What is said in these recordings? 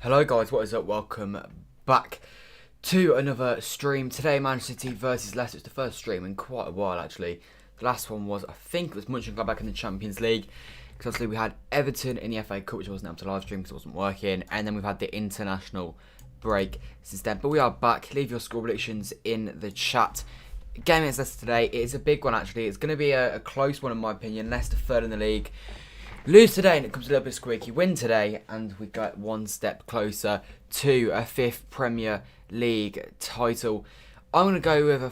Hello guys, what is up? Welcome back to another stream. Today Manchester City versus Leicester. It's the first stream in quite a while actually. The last one was, I think it was Mönchengladbach in the Champions League. Because obviously we had Everton in the FA Cup, which I wasn't able to live stream because it wasn't working. And then we've had the international break since then. But we are back. Leave your score predictions in the chat. Game against Leicester today, it is a big one actually. It's going to be a close one in my opinion. Leicester third in the league. Lose today and it comes a little bit squeaky. Win today and we got one step closer to a 5th Premier League title. I'm going to go with a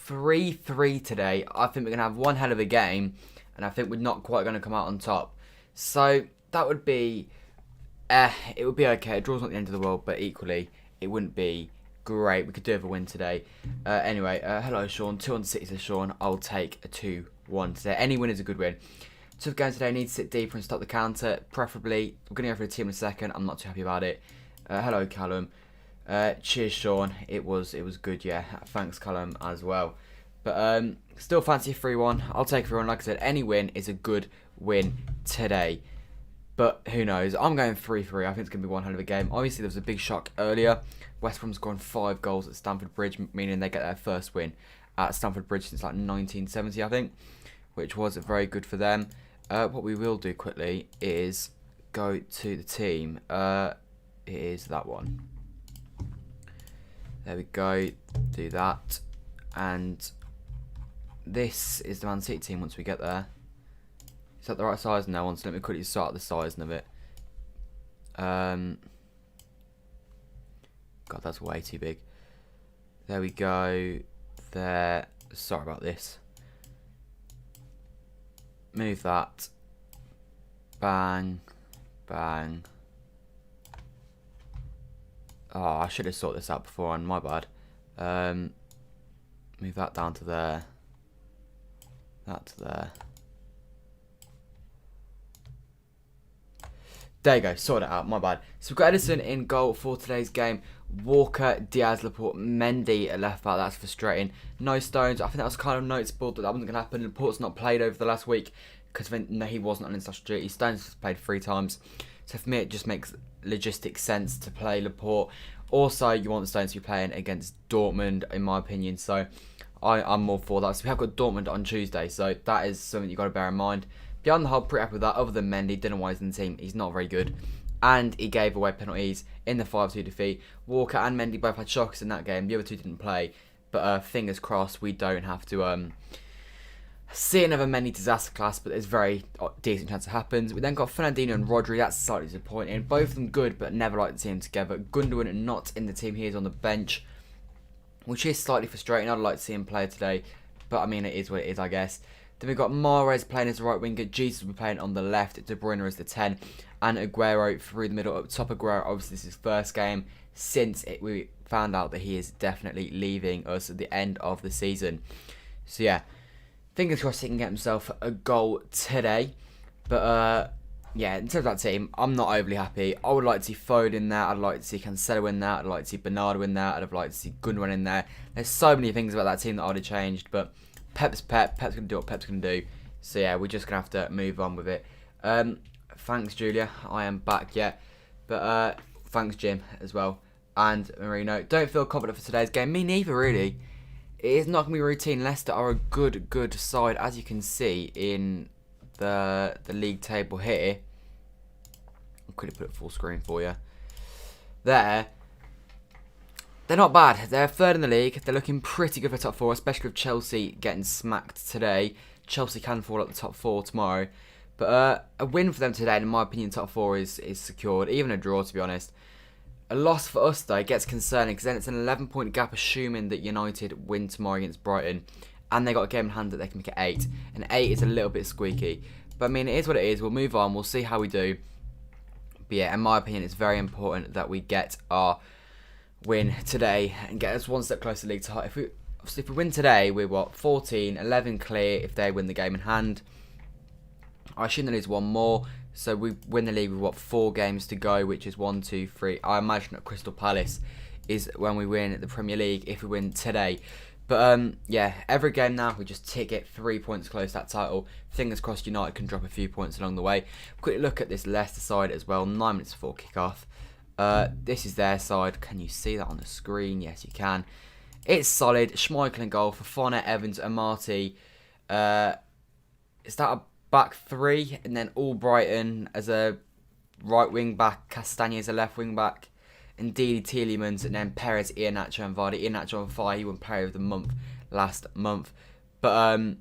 3-3 today. I think we're going to have one hell of a game and I think we're not quite going to come out on top. So that would be, it would be okay. A draw's not the end of the world, but equally it wouldn't be great. We could do have a win today. Anyway, hello Sean. 2 on City says Sean. I'll take a 2-1 today. Any win is a good win. So the game today needs to sit deeper and stop the counter, preferably. We're going to go for the team in a second. I'm not too happy about it. Hello, Callum. Cheers, Sean. It was good, yeah. Thanks, Callum, as well. But still fancy a 3-1. I'll take a 3-1. Like I said, any win is a good win today. But who knows? I'm going 3-3. I think it's going to be one hell of a game. Obviously, there was a big shock earlier. West Brom scoring 5 goals at Stamford Bridge, meaning they get their first win at Stamford Bridge since like 1970, I think, which was very good for them. What we will do quickly is go to the team. It is that one. There we go. Do that. And this is the Man City team once we get there. Is that the right size now? Let me quickly sort the sizing of it. God, that's way too big. There we go. There. Sorry about this. Move that. Bang. Bang. Oh, I should have sorted this out before on, my bad. Move that down to there. That to there. There you go, sort it out, my bad. So we've got Edison in goal for today's game. Walker, Dias, Laporte, Mendy at left back. That's frustrating. No Stones. I think that was kind of noticeable that wasn't going to happen. Laporte's not played over the last week because no, he wasn't on international duty. Stones has played 3 times. So for me, it just makes logistic sense to play Laporte. Also, you want the Stones to be playing against Dortmund, in my opinion. So I'm more for that. So we have got Dortmund on Tuesday. So that is something you've got to bear in mind. Beyond the whole, pretty happy with that. Other than Mendy, didn't know why he's in the team. He's not very good. And he gave away penalties in the 5-2 defeat. Walker and Mendy both had shockers in that game. The other two didn't play. But fingers crossed we don't have to see another Mendy disaster class. But there's very decent chance it happens. We then got Fernandinho and Rodri. That's slightly disappointing. Both of them good, but never like to see them together. Gundogan not in the team. He is on the bench, which is slightly frustrating. I'd like to see him play today. But I mean, it is what it is, I guess. Then we've got Mahrez playing as the right winger. Jesus will be playing on the left. De Bruyne is the 10. And Aguero through the middle. Up top, Aguero, obviously this is his first game since we found out that he is definitely leaving us at the end of the season. So yeah, fingers crossed he can get himself a goal today. But yeah, in terms of that team, I'm not overly happy. I would like to see Foden in there. I'd like to see Cancelo in there. I'd like to see Bernardo in there. I'd have liked to see Gundogan in there. There's so many things about that team that I would have changed, but Pep's Pep. Pep's going to do what Pep's going to do. So yeah, we're just going to have to move on with it. Thanks, Julia. I am back yet. But thanks, Jim, as well. And Marino. Don't feel confident for today's game. Me neither, really. It is not going to be routine. Leicester are a good side, as you can see in the league table here. I'll quickly put it full screen for you. There. They're not bad. They're third in the league. They're looking pretty good for top 4, especially with Chelsea getting smacked today. Chelsea can fall at the top 4 tomorrow. But a win for them today, in my opinion, top 4 is secured. Even a draw, to be honest. A loss for us, though, gets concerning because then it's an 11-point gap, assuming that United win tomorrow against Brighton. And they got a game in hand that they can make it 8. And 8 is a little bit squeaky. But I mean, it is what it is. We'll move on. We'll see how we do. But yeah, in my opinion, it's very important that we get our win today and get us one step closer to league title. If we win today, we're what, 14, 11 clear if they win the game in hand. I assume they lose one more, so we win the league with what, 4 games to go, which is 1, 2, 3. I imagine that Crystal Palace is when we win the Premier League if we win today. But yeah, every game now we just tick it 3 points close to that title. Fingers crossed United can drop a few points along the way. Quick look at this Leicester side as well. 9 minutes before kick-off. This is their side. Can you see that on the screen? Yes, you can. It's solid. Schmeichel in goal for Foner, Evans and Marty. Is that a back three? And then Albrighton as a right wing back. Castagne as a left wing back. Indeed, Tielemans, and then Perez, Iheanacho and Vardy. Iheanacho on fire. He won player of the month last month. But,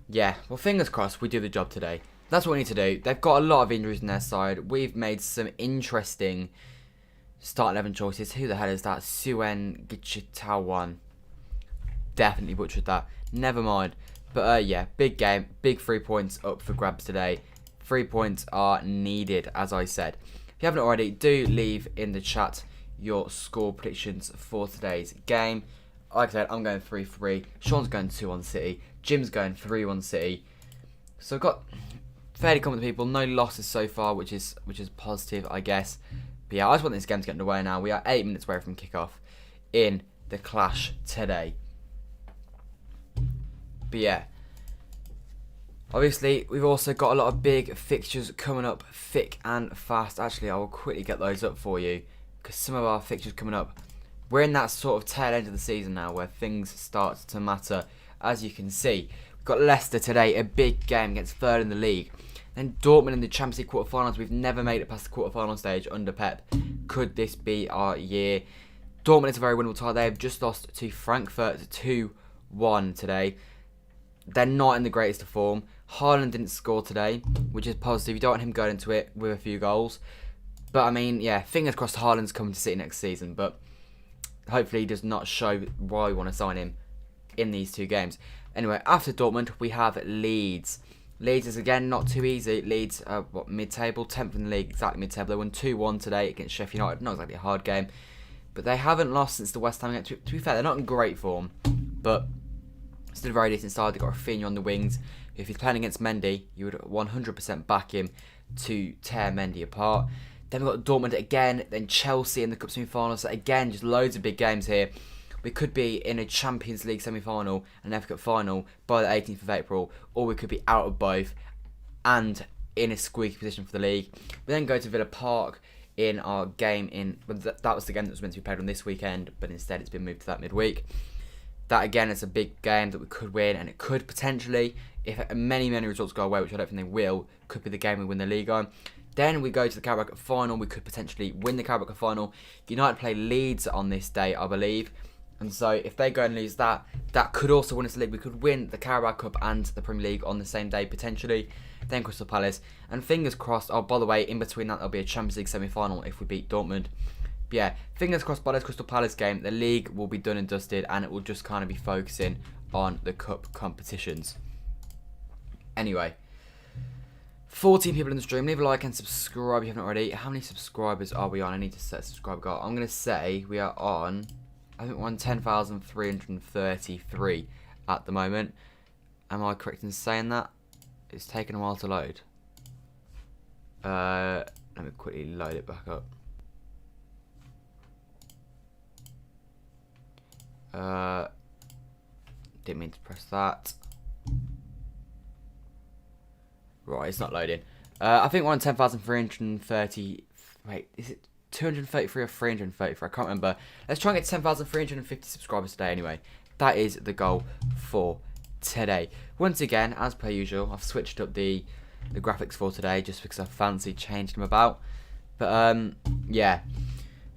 yeah. Well, fingers crossed we do the job today. That's what we need to do. They've got a lot of injuries on their side. We've made some interesting start 11 choices. Who the hell is that? Suen Gichitawan. Definitely butchered that. Never mind. But, yeah. Big game. Big 3 points up for grabs today. 3 points are needed, as I said. If you haven't already, do leave in the chat your score predictions for today's game. Like I said, I'm going 3-3. Sean's going 2-1 City. Jim's going 3-1 City. So I've got fairly confident people. No losses so far, which is positive, I guess. But yeah, I just want this game to get underway now. We are 8 minutes away from kickoff in the clash today. But yeah. Obviously, we've also got a lot of big fixtures coming up thick and fast. Actually, I will quickly get those up for you, because some of our fixtures coming up, we're in that sort of tail end of the season now where things start to matter. As you can see, we've got Leicester today, a big game against third in the league. Then Dortmund in the Champions League quarterfinals. We've never made it past the quarterfinal stage under Pep. Could this be our year? Dortmund is a very winnable tie. They have just lost to Frankfurt 2-1 today. They're not in the greatest of form. Haaland didn't score today, which is positive. You don't want him going into it with a few goals. But, I mean, yeah, fingers crossed Haaland's coming to City next season. But hopefully he does not show why we want to sign him in these 2 games. Anyway, after Dortmund, we have Leeds. Leeds is, again, not too easy. Leeds, mid-table, 10th in the league, exactly mid-table. They won 2-1 today against Sheffield United. Not exactly a hard game. But they haven't lost since the West Ham game. To be fair, they're not in great form. But still a very decent side. They've got Rafinha on the wings. If he's playing against Mendy, you would 100% back him to tear Mendy apart. Then we've got Dortmund again, then Chelsea in the Cup semi-finals. So again, just loads of big games here. We could be in a Champions League semi-final and FA Cup final by the 18th of April, or we could be out of both and in a squeaky position for the league. We then go to Villa Park in our game in... That was the game that was meant to be played on this weekend, but instead it's been moved to that midweek. That again is a big game that we could win, and it could potentially, if many results go away, which I don't think they will, could be the game we win the league on. Then we go to the Carabao Cup final. We could potentially win the Carabao Cup final. United play Leeds on this day, I believe. And so if they go and lose that, that could also win us the league. We could win the Carabao Cup and the Premier League on the same day, potentially. Then Crystal Palace. And fingers crossed, oh, by the way, in between that, there'll be a Champions League semi-final if we beat Dortmund. But yeah, fingers crossed by this Crystal Palace game, the league will be done and dusted, and it will just kind of be focusing on the cup competitions. Anyway, 14 people in the stream. Leave a like and subscribe if you haven't already. How many subscribers are we on? I need to set a subscriber goal. I'm going to say we are on, I think we're on 10,333 at the moment. Am I correct in saying that? It's taken a while to load. Let me quickly load it back up. Didn't mean to press that. Right, it's not loading. I think we're on 10,330. Wait, is it 233 or 333? I can't remember. Let's try and get 10,350 subscribers today anyway. That is the goal for today. Once again, as per usual, I've switched up the graphics for today just because I fancy changed them about. But, yeah.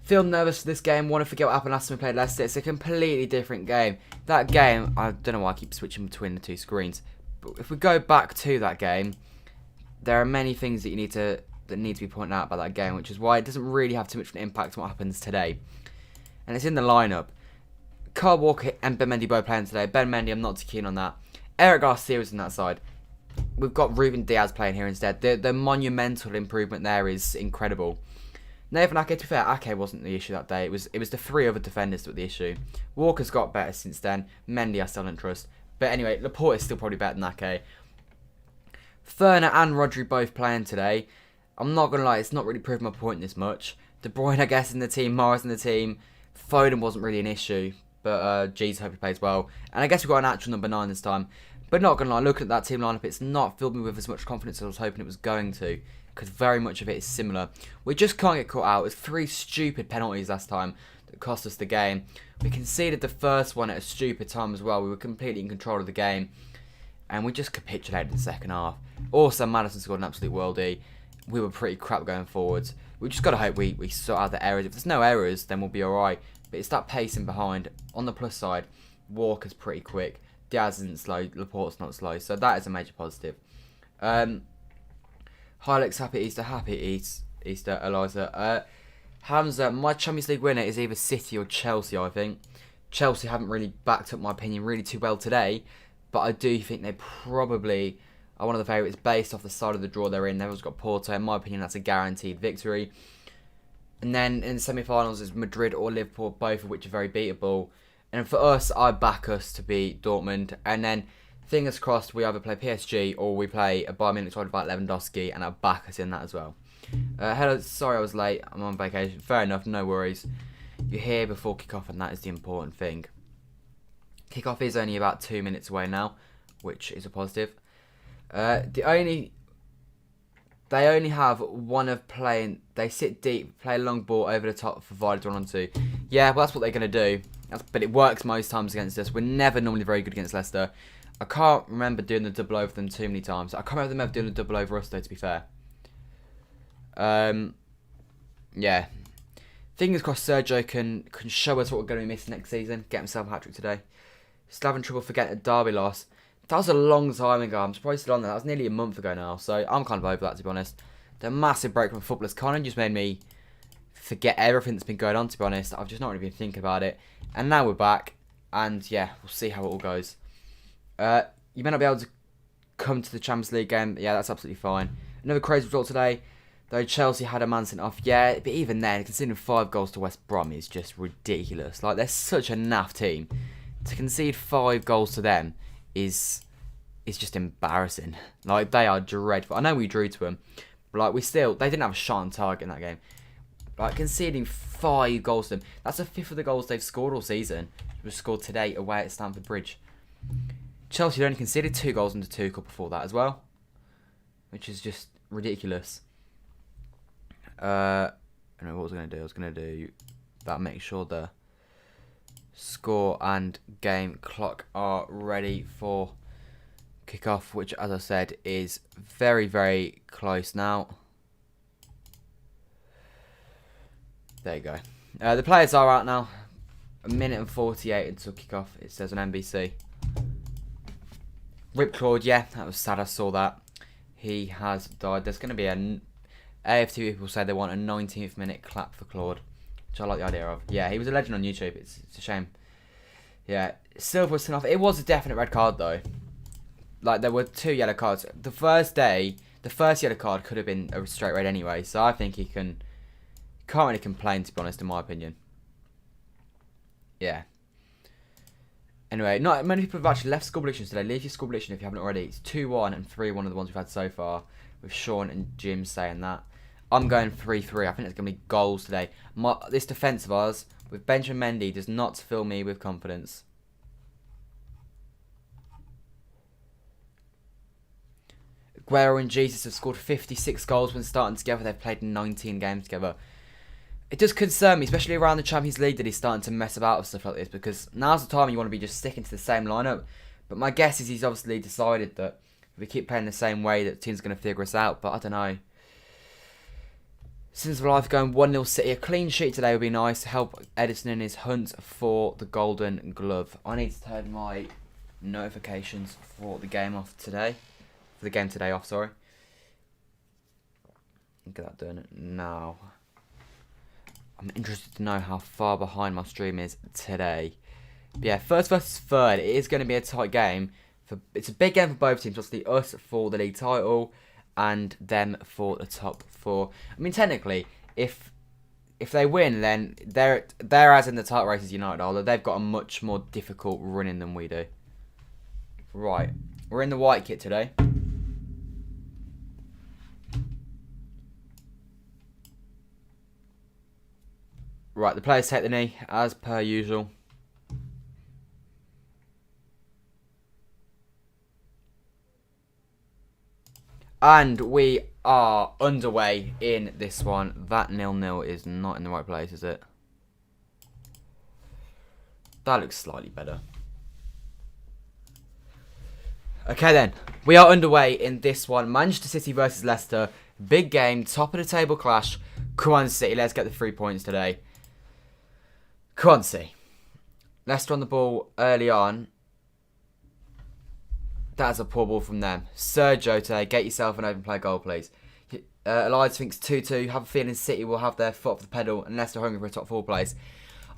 Feel nervous for this game. Want to forget what happened last time we played Leicester. It's a completely different game. That game, I don't know why I keep switching between the 2 screens. But if we go back to that game, there are many things that need to be pointed out about that game, which is why it doesn't really have too much of an impact on what happens today. And it's in the lineup. Kyle Walker and Ben Mendy both playing today. Ben Mendy, I'm not too keen on that. Eric Garcia is on that side. We've got Ruben Dias playing here instead. The monumental improvement there is incredible. Nathan Ake, to be fair, Ake wasn't the issue that day. It was the 3 other defenders that were the issue. Walker's got better since then. Mendy I still don't trust. But anyway, Laporte is still probably better than Ake. Ferner and Rodri both playing today. I'm not going to lie, it's not really proving my point this much. De Bruyne, I guess, in the team. Morris in the team. Foden wasn't really an issue. But G's hope he plays well. And I guess we've got an actual number 9 this time. But not going to lie, looking at that team lineup, it's not filled me with as much confidence as I was hoping it was going to. because very much of it is similar. We just can't get caught out. It's 3 stupid penalties last time that cost us the game. We conceded the first one at a stupid time as well. We were completely in control of the game, and we just capitulated in the second half. Also, Madison scored an absolute worldie. We were pretty crap going forwards. We just got to hope we sort out the errors. If there's no errors, then we'll be alright. But it's that pacing behind. On the plus side, Walker's pretty quick. Diaz isn't slow. Laporte's not slow. So that is a major positive. Hilux, happy Easter, Eliza. Hamza, my Champions League winner is either City or Chelsea, I think. Chelsea haven't really backed up my opinion really too well today, but I do think they probably are one of the favourites based off the side of the draw they're in. They've also got Porto. In my opinion, that's a guaranteed victory. And then in the semi-finals is Madrid or Liverpool, both of which are very beatable. And for us, I back us to beat Dortmund. And then, fingers crossed, we either play PSG or we play a Bayern Munich side by Lewandowski, and I'll back us in that as well. Hello, sorry I was late. I'm on vacation. Fair enough, no worries. You're here before kickoff, and that is the important thing. Kickoff is only about 2 minutes away now, which is a positive. They only have one of playing. They sit deep, play a long ball over the top for Vardy to run onto. Yeah, well, that's what they're going to do. But it works most times against us. We're never normally very good against Leicester. I can't remember doing the double over them too many times. I can't remember them ever doing the double over us, though, to be fair. Yeah. Fingers crossed Sergio can show us what we're going to be missing next season. Get himself a hat-trick today. Still having trouble forgetting a derby loss. That was a long time ago. I'm surprised still on that. That was nearly a month ago now. So I'm kind of over that, to be honest. The massive break from footballers kind of just made me forget everything that's been going on, to be honest. I've just not really been thinking about it. And now we're back. And yeah, we'll see how it all goes. You may not be able to come to the Champions League game. Yeah, that's absolutely fine. Another crazy result today. Though Chelsea had a man sent off. Yeah, but even then, considering 5 goals to West Brom is just ridiculous. Like, they're such a naff team. To concede 5 goals to them is just embarrassing. Like, they are dreadful. I know we drew to them, but like they didn't have a shot on target in that game. Like, conceding 5 goals to them, that's a fifth of the goals they've scored all season. It was scored today away at Stamford Bridge. Chelsea had only conceded 2 goals in the Tuchel before that as well, which is just ridiculous. I don't know what I was going to do. I was going to do that. Make sure the score and game clock are ready for kickoff, which, as I said, is very, very close now. There you go. The players are out now. 1:48 until kickoff. It says on NBC. Rip Claude, yeah, that was sad. I saw that. He has died. There's going to be AFT people say they want a 19th minute clap for Claude, which I like the idea of. Yeah, he was a legend on YouTube. It's a shame. Yeah, Silva was sent off. It was a definite red card though. Like, there were 2 yellow cards. The first yellow card could have been a straight red anyway. So I think he can't really complain, to be honest, in my opinion. Yeah. Anyway, not many people have actually left score predictions today. Leave your score prediction if you haven't already. It's 2-1 and 3-1 of the ones we've had so far, with Sean and Jim saying that. I'm going 3-3. I think it's going to be goals today. This defence of ours, with Benjamin Mendy, does not fill me with confidence. Aguero and Jesus have scored 56 goals when starting together. They've played 19 games together. It does concern me, especially around the Champions League, that he's starting to mess about with stuff like this, because now's the time you want to be just sticking to the same lineup. But my guess is he's obviously decided that if we keep playing the same way, that the team's going to figure us out. But I don't know. Since life going 1-0 City, a clean sheet today would be nice to help Edison in his hunt for the Golden Glove. I need to turn my notifications for the game off today. For the game today off, sorry. Get that done now. I'm interested to know how far behind my stream is today. But yeah, first versus third. It is going to be a tight game. It's a big game for both teams. Obviously, us for the league title and them for the top 4. I mean, technically, if they win, then they're as in the title race as United are. They've got a much more difficult running than we do. Right, we're in the white kit today. Right, the players take the knee, as per usual. And we are underway in this one. That 0-0 is not in the right place, is it? That looks slightly better. Okay then, we are underway in this one. Manchester City versus Leicester. Big game, top of the table clash. Come on City, let's get the 3 points today. Come on City. Leicester on the ball early on. That's a poor ball from them. Sergio today, get yourself an open play goal, please. Elias thinks 2-2. Have a feeling City will have their foot off the pedal and Leicester hungry for a top 4 place.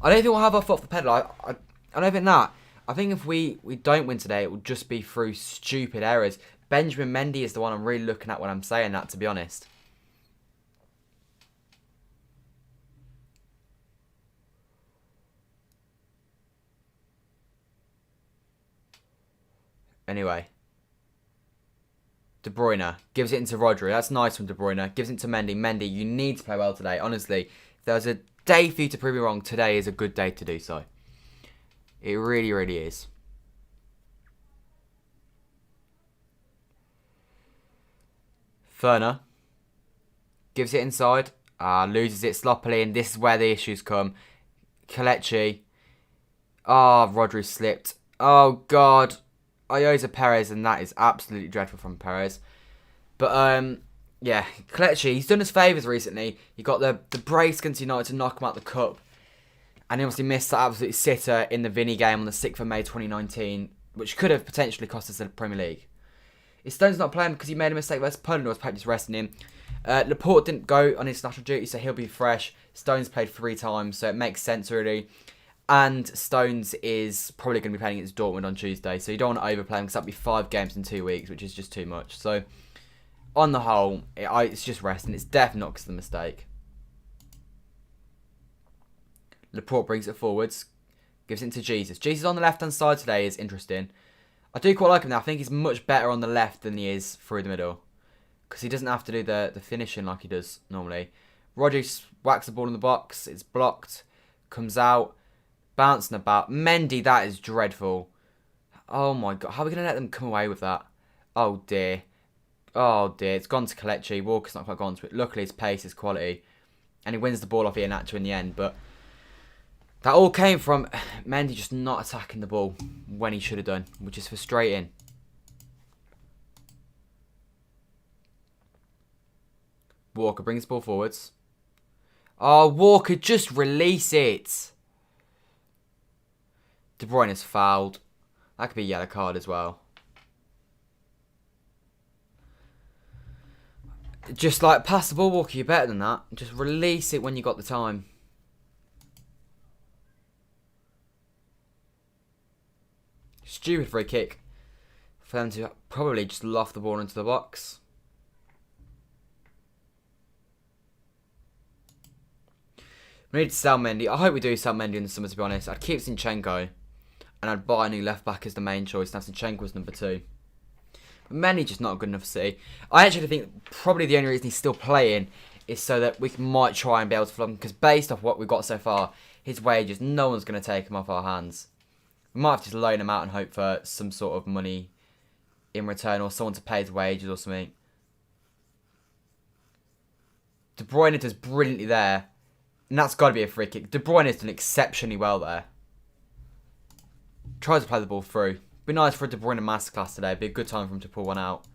I don't think we'll have our foot off the pedal. I don't think that. I think if we don't win today, it will just be through stupid errors. Benjamin Mendy is the one I'm really looking at when I'm saying that, to be honest. Anyway. De Bruyne gives it into Rodri. That's nice from De Bruyne. Gives it to Mendy. Mendy, you need to play well today. Honestly, if there was a day for you to prove me wrong, today is a good day to do so. It really, really is. Ferner gives it inside. Loses it sloppily, and this is where the issues come. Kelechi. Rodri slipped. Oh, God. Ioza Perez, and that is absolutely dreadful from Perez. But, yeah, Kelechi, he's done us favours recently. He got the brace against United to knock him out the cup. And he obviously missed that absolute sitter in the Vinny game on the 6th of May 2019, which could have potentially cost us the Premier League. If Stone's not playing because he made a mistake versus Poland, or was practice resting him. Laporte didn't go on his national duty, so he'll be fresh. Stones played 3 times, so it makes sense really. And Stones is probably going to be playing against Dortmund on Tuesday, so you don't want to overplay him because that'll be 5 games in 2 weeks, which is just too much. So, on the whole, it's just resting. It's definitely not because of the mistake. Laporte brings it forwards, gives it to Jesus. Jesus on the left-hand side today is interesting. I do quite like him now. I think he's much better on the left than he is through the middle, because he doesn't have to do the finishing like he does normally. Rodri whacks the ball in the box. It's blocked. Comes out. Bouncing about. Mendy, that is dreadful. Oh my God. How are we going to let them come away with that? Oh dear. Oh dear. It's gone to Kelechi. Walker's not quite gone to it. Luckily his pace, his quality. And he wins the ball off Iheanacho in the end. But that all came from Mendy just not attacking the ball when he should have done, which is frustrating. Walker brings the ball forwards. Oh, Walker, just release it. De Bruyne is fouled. That could be a yellow card as well. Just like pass the ball, Walker. You're better than that. Just release it when you got the time. Stupid free kick for them to probably just loft the ball into the box. We need to sell Mendy. I hope we do sell Mendy in the summer, to be honest. I'd keep Zinchenko. And I'd buy a new left back as the main choice. Now Zinchenko was number 2. But Mendy just not good enough for City. I actually think probably the only reason he's still playing is so that we might try and be able to flog him. Because based off what we've got so far, his wages, no one's going to take him off our hands. We might have to just loan him out and hope for some sort of money in return, or someone to pay his wages or something. De Bruyne does brilliantly there. And that's got to be a free kick. De Bruyne has done exceptionally well there. Tries to play the ball through. Be nice for a De Bruyne masterclass today. Be a good time for him to pull one out.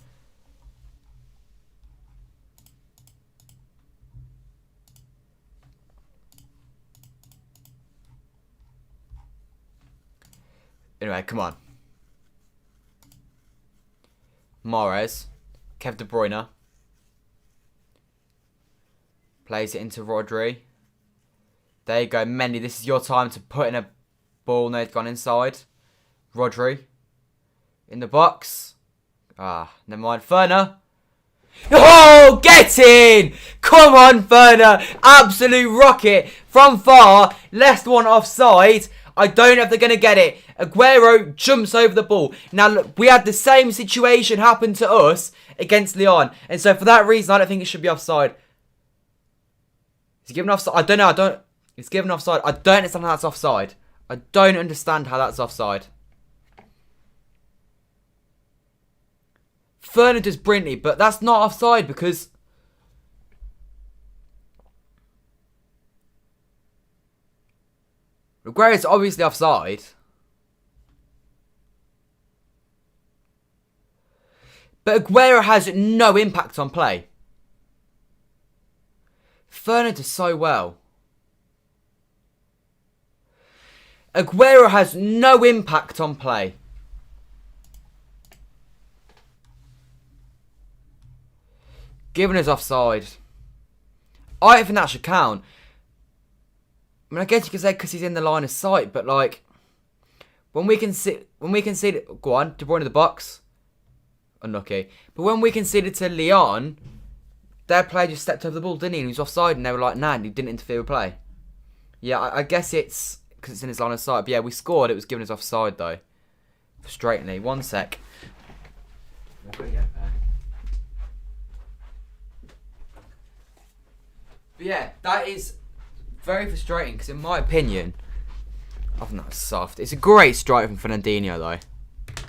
Anyway, come on. Mahrez. Kev De Bruyne. Plays it into Rodri. There you go, Mendy. This is your time to put in a ball. No, it's gone inside. Rodri. In the box. Never mind. Ferner. Oh, get in! Come on, Ferner. Absolute rocket. From far. Left one offside. I don't know if they're going to get it. Aguero jumps over the ball. Now, look, we had the same situation happen to us against Lyon. And so, for that reason, I don't think it should be offside. Is he given offside? I don't know. It's given offside. I don't understand how that's offside. I don't understand how that's offside. Ferner does brilliantly, but that's not offside because Aguero's obviously offside. But Aguero has no impact on play. Fernand does so well. Aguero has no impact on play. Given his offside. I don't think that should count. I mean, I guess you could say because he's in the line of sight, but like, when we can see it, go on, De Bruyne in the box, unlucky. But when we conceded to Lyon, their player just stepped over the ball, didn't he? And he was offside, and they were like, nah, he didn't interfere with play. Yeah, I guess it's because it's in his line of sight. But yeah, we scored. It was given as offside though. Frustratingly. 1 sec. But yeah, that is very frustrating because, in my opinion, I think that's soft. It's a great strike from Fernandinho, though.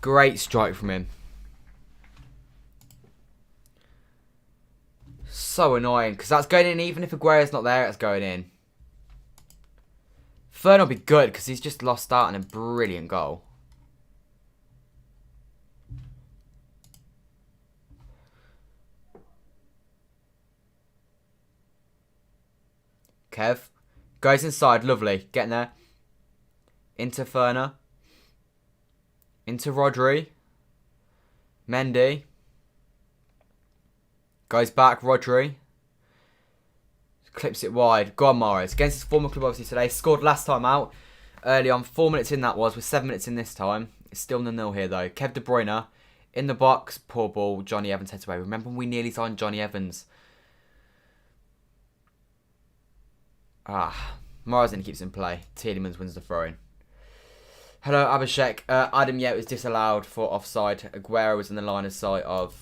Great strike from him. So annoying because that's going in. Even if Aguero's not there, it's going in. Fernand will be good because he's just lost out on a brilliant goal. Kev goes inside, lovely, getting there. Into Fernand. Into Rodri. Mendy. Goes back, Rodri. Clips it wide. Go on, Mahrez. Against his former club, obviously, today. Scored last time out. Early on. 4 minutes in that was. We're 7 minutes in this time. It's still 0-0 here, though. Kev De Bruyne. In the box. Poor ball. Johnny Evans heads away. Remember when we nearly signed Johnny Evans? Mahrez then keeps in play. Tielemans wins the throw-in. Hello, Abhishek. Adam Yet was disallowed for offside. Aguero was in the line of sight of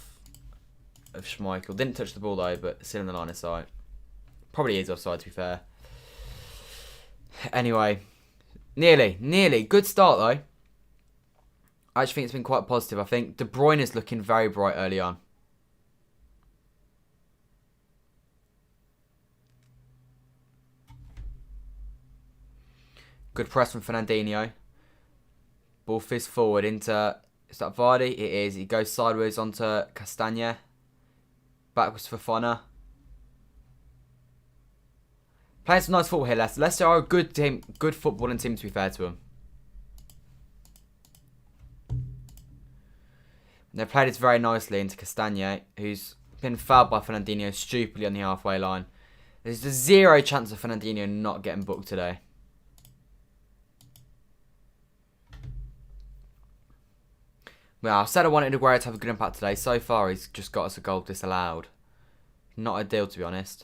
Schmeichel. Didn't touch the ball though, but still in the line of sight. Probably is offside, to be fair. Anyway, nearly. Good start though. I actually think it's been quite positive. I think De Bruyne is looking very bright early on. Good press from Fernandinho. Ball fizzed forward into... Is that Vardy? It is. He goes sideways onto Castagne. Backwards for Fofana. Playing some nice football here, Leicester. Leicester are a good team. Good footballing team, to be fair to them. They played it very nicely into Castagne, who's been fouled by Fernandinho stupidly on the halfway line. There's a zero chance of Fernandinho not getting booked today. Well, I said I wanted Aguero to have a good impact today. So far, he's just got us a goal disallowed. Not ideal, to be honest.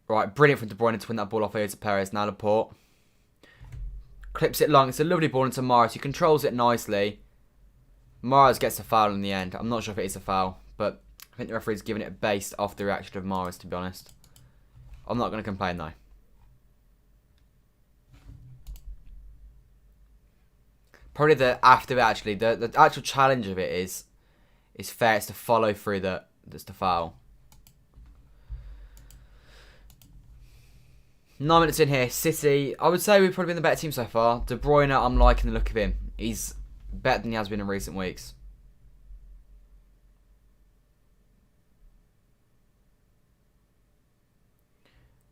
Right, brilliant from De Bruyne to win that ball off here to Perez. Now Laporte. Clips it long. It's a lovely ball into Mahrez. He controls it nicely. Mahrez gets a foul in the end. I'm not sure if it is a foul, but I think the referee's giving it based off the reaction of Mahrez, to be honest. I'm not going to complain, though. Probably the actual challenge of it is fair. It's to follow through that's the foul. 9 minutes in here. City, I would say we've probably been the better team so far. De Bruyne, I'm liking the look of him. He's better than he has been in recent weeks.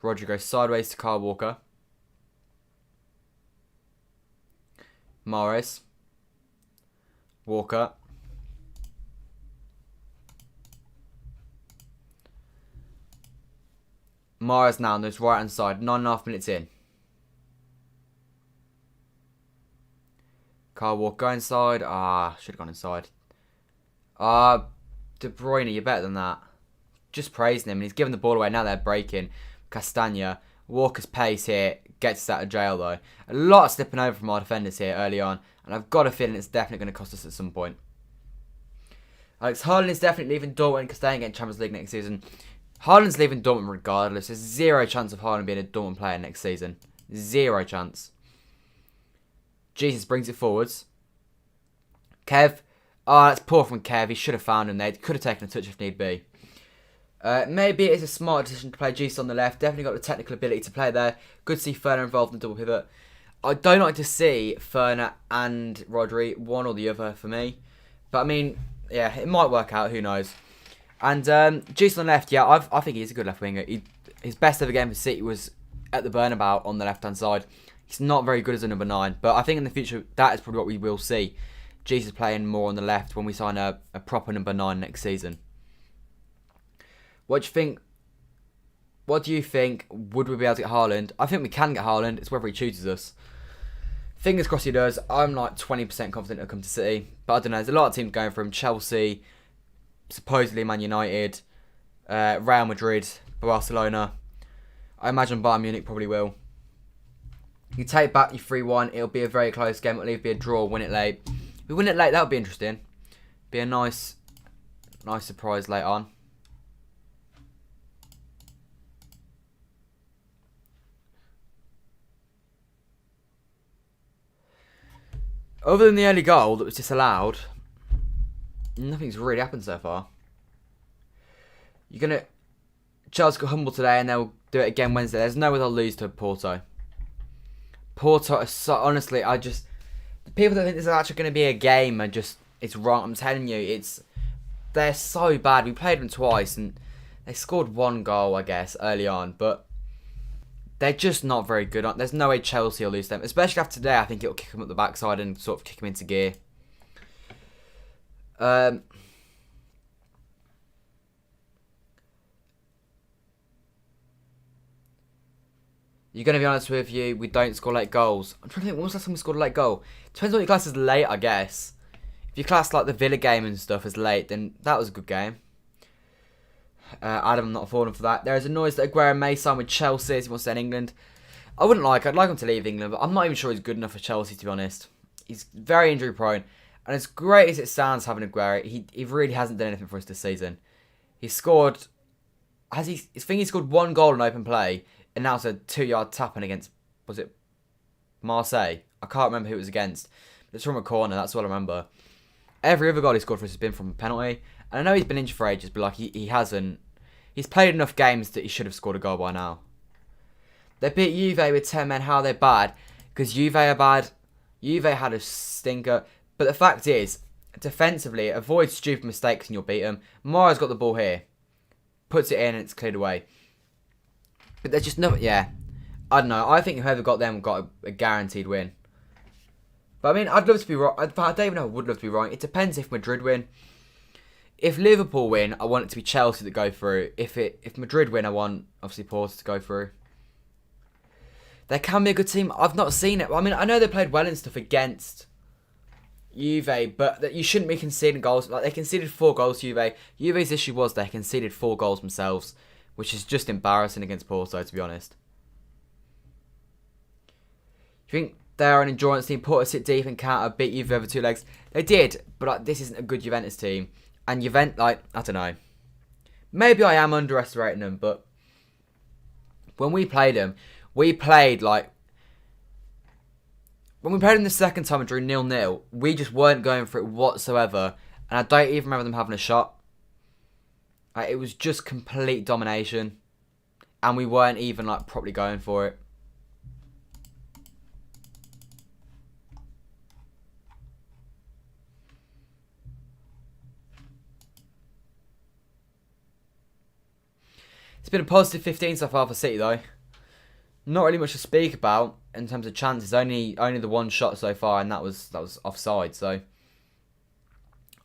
Rodri goes sideways to Kyle Walker. Mahrez. Walker. Mahrez now on this right hand side. 9.5 minutes in. Kyle Walker go inside. Should have gone inside. De Bruyne, you're better than that. Just praising him. And he's giving the ball away. Now they're breaking. Castagne. Walker's pace here gets us out of jail though. A lot of slipping over from our defenders here early on. And I've got a feeling it's definitely going to cost us at some point. Alex Haaland is definitely leaving Dortmund because they ain't getting Champions League next season. Haaland's leaving Dortmund regardless. There's zero chance of Haaland being a Dortmund player next season. Zero chance. Jesus brings it forwards. Kev. Oh, that's poor from Kev. He should have found him there. Could have taken a touch if need be. Maybe it's a smart decision to play Jesus on the left. Definitely got the technical ability to play there. Good to see Ferner involved in the double pivot. I don't like to see Ferner and Rodri, one or the other for me. But I mean, yeah, it might work out. Who knows? And Jesus on the left, yeah, I think he's a good left winger. His best ever game for City was at the Burnabout on the left-hand side. He's not very good as a number 9, but I think in the future that is probably what we will see. Jesus playing more on the left when we sign a proper number 9 next season. What do you think? What do you think? Would we be able to get Haaland? I think we can get Haaland. It's whether he chooses us. Fingers crossed he does. I'm like 20% confident he'll come to City. But I don't know. There's a lot of teams going for him. Chelsea, supposedly Man United, Real Madrid, Barcelona. I imagine Bayern Munich probably will. You take back your 3-1. It'll be a very close game. It'll either be a draw or win it late. If we win it late, that would be interesting. Be a nice surprise late on. Other than the early goal that was disallowed, nothing's really happened so far. Chelsea got humbled today and they'll do it again Wednesday. There's no way they'll lose to Porto. Porto are so, honestly, the people that think this is actually going to be a game are just, it's wrong. I'm telling you, they're so bad. We played them twice and they scored 1 goal, I guess, early on, but they're just not very good. There's no way Chelsea will lose them. Especially after today, I think it'll kick them up the backside and sort of kick them into gear. You're going to be honest with you, we don't score late goals. I'm trying to think, when was the last time we scored a late goal? Depends on what your class is late, I guess. If you class like the Villa game and stuff as late, then that was a good game. Adam, I'm not falling for that. There is a noise that Aguero may sign with Chelsea as he wants to stay in England. I wouldn't like. I'd like him to leave England, but I'm not even sure he's good enough for Chelsea, to be honest. He's very injury prone. And as great as it sounds having Aguero, he really hasn't done anything for us this season. He scored... I think he scored 1 goal in open play, and now it's a 2-yard tap-in against... Was it Marseille? I can't remember who it was against. It's from a corner, that's what I remember. Every other goal he scored for us has been from a penalty. And I know he's been injured for ages, but like he hasn't. He's played enough games that he should have scored a goal by now. They beat Juve with 10 men. How they're bad? Because Juve are bad. Juve had a stinker. But the fact is, defensively, avoid stupid mistakes and you'll beat them. Mara's got the ball here. Puts it in and it's cleared away. But there's just no... Yeah. I don't know. I think whoever got them got a guaranteed win. But I mean, I'd love to be wrong. I don't even know I would love to be wrong. It depends if Madrid win. If Liverpool win, I want it to be Chelsea that go through. If Madrid win, I want, obviously, Porto to go through. They can be a good team. I've not seen it. I mean, I know they played well and stuff against Juve, but that you shouldn't be conceding goals. Like, they conceded 4 goals to Juve. Juve's issue was they conceded 4 goals themselves, which is just embarrassing against Porto, to be honest. You think they're an endurance team? Porto sit deep and counter, beat Juve over 2 legs. They did, but like, this isn't a good Juventus team. And Juventus, like, I don't know. Maybe I am underestimating them, but when we played them, we played like... When we played them the second time and drew 0-0, we just weren't going for it whatsoever. And I don't even remember them having a shot. Like, it was just complete domination. And we weren't even like properly going for it. It's been a positive 15 so far for City though. Not really much to speak about in terms of chances. Only the 1 shot so far, and that was offside. So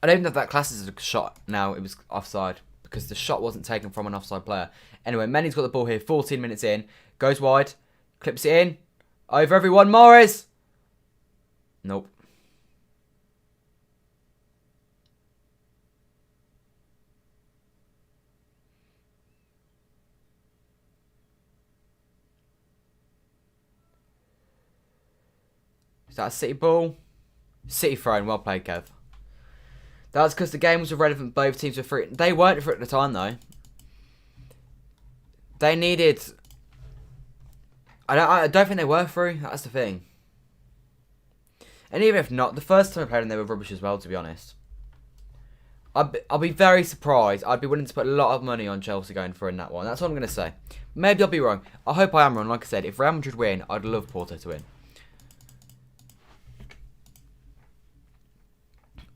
I don't even know if that classes as a shot now. It was offside because the shot wasn't taken from an offside player. Anyway, Mendy's got the ball here. 14 minutes in, goes wide, clips it in, over everyone. Morris. Nope. Is that a City ball? City throwing. Well played, Kev. That was because the game was irrelevant. Both teams were free. They weren't free at the time, though. They needed... I don't think they were free. That's the thing. And even if not, the first time I played them, they were rubbish as well, to be honest. I'll be very surprised. I'd be willing to put a lot of money on Chelsea going through in that one. That's what I'm going to say. Maybe I'll be wrong. I hope I am wrong. Like I said, if Real Madrid win, I'd love Porto to win.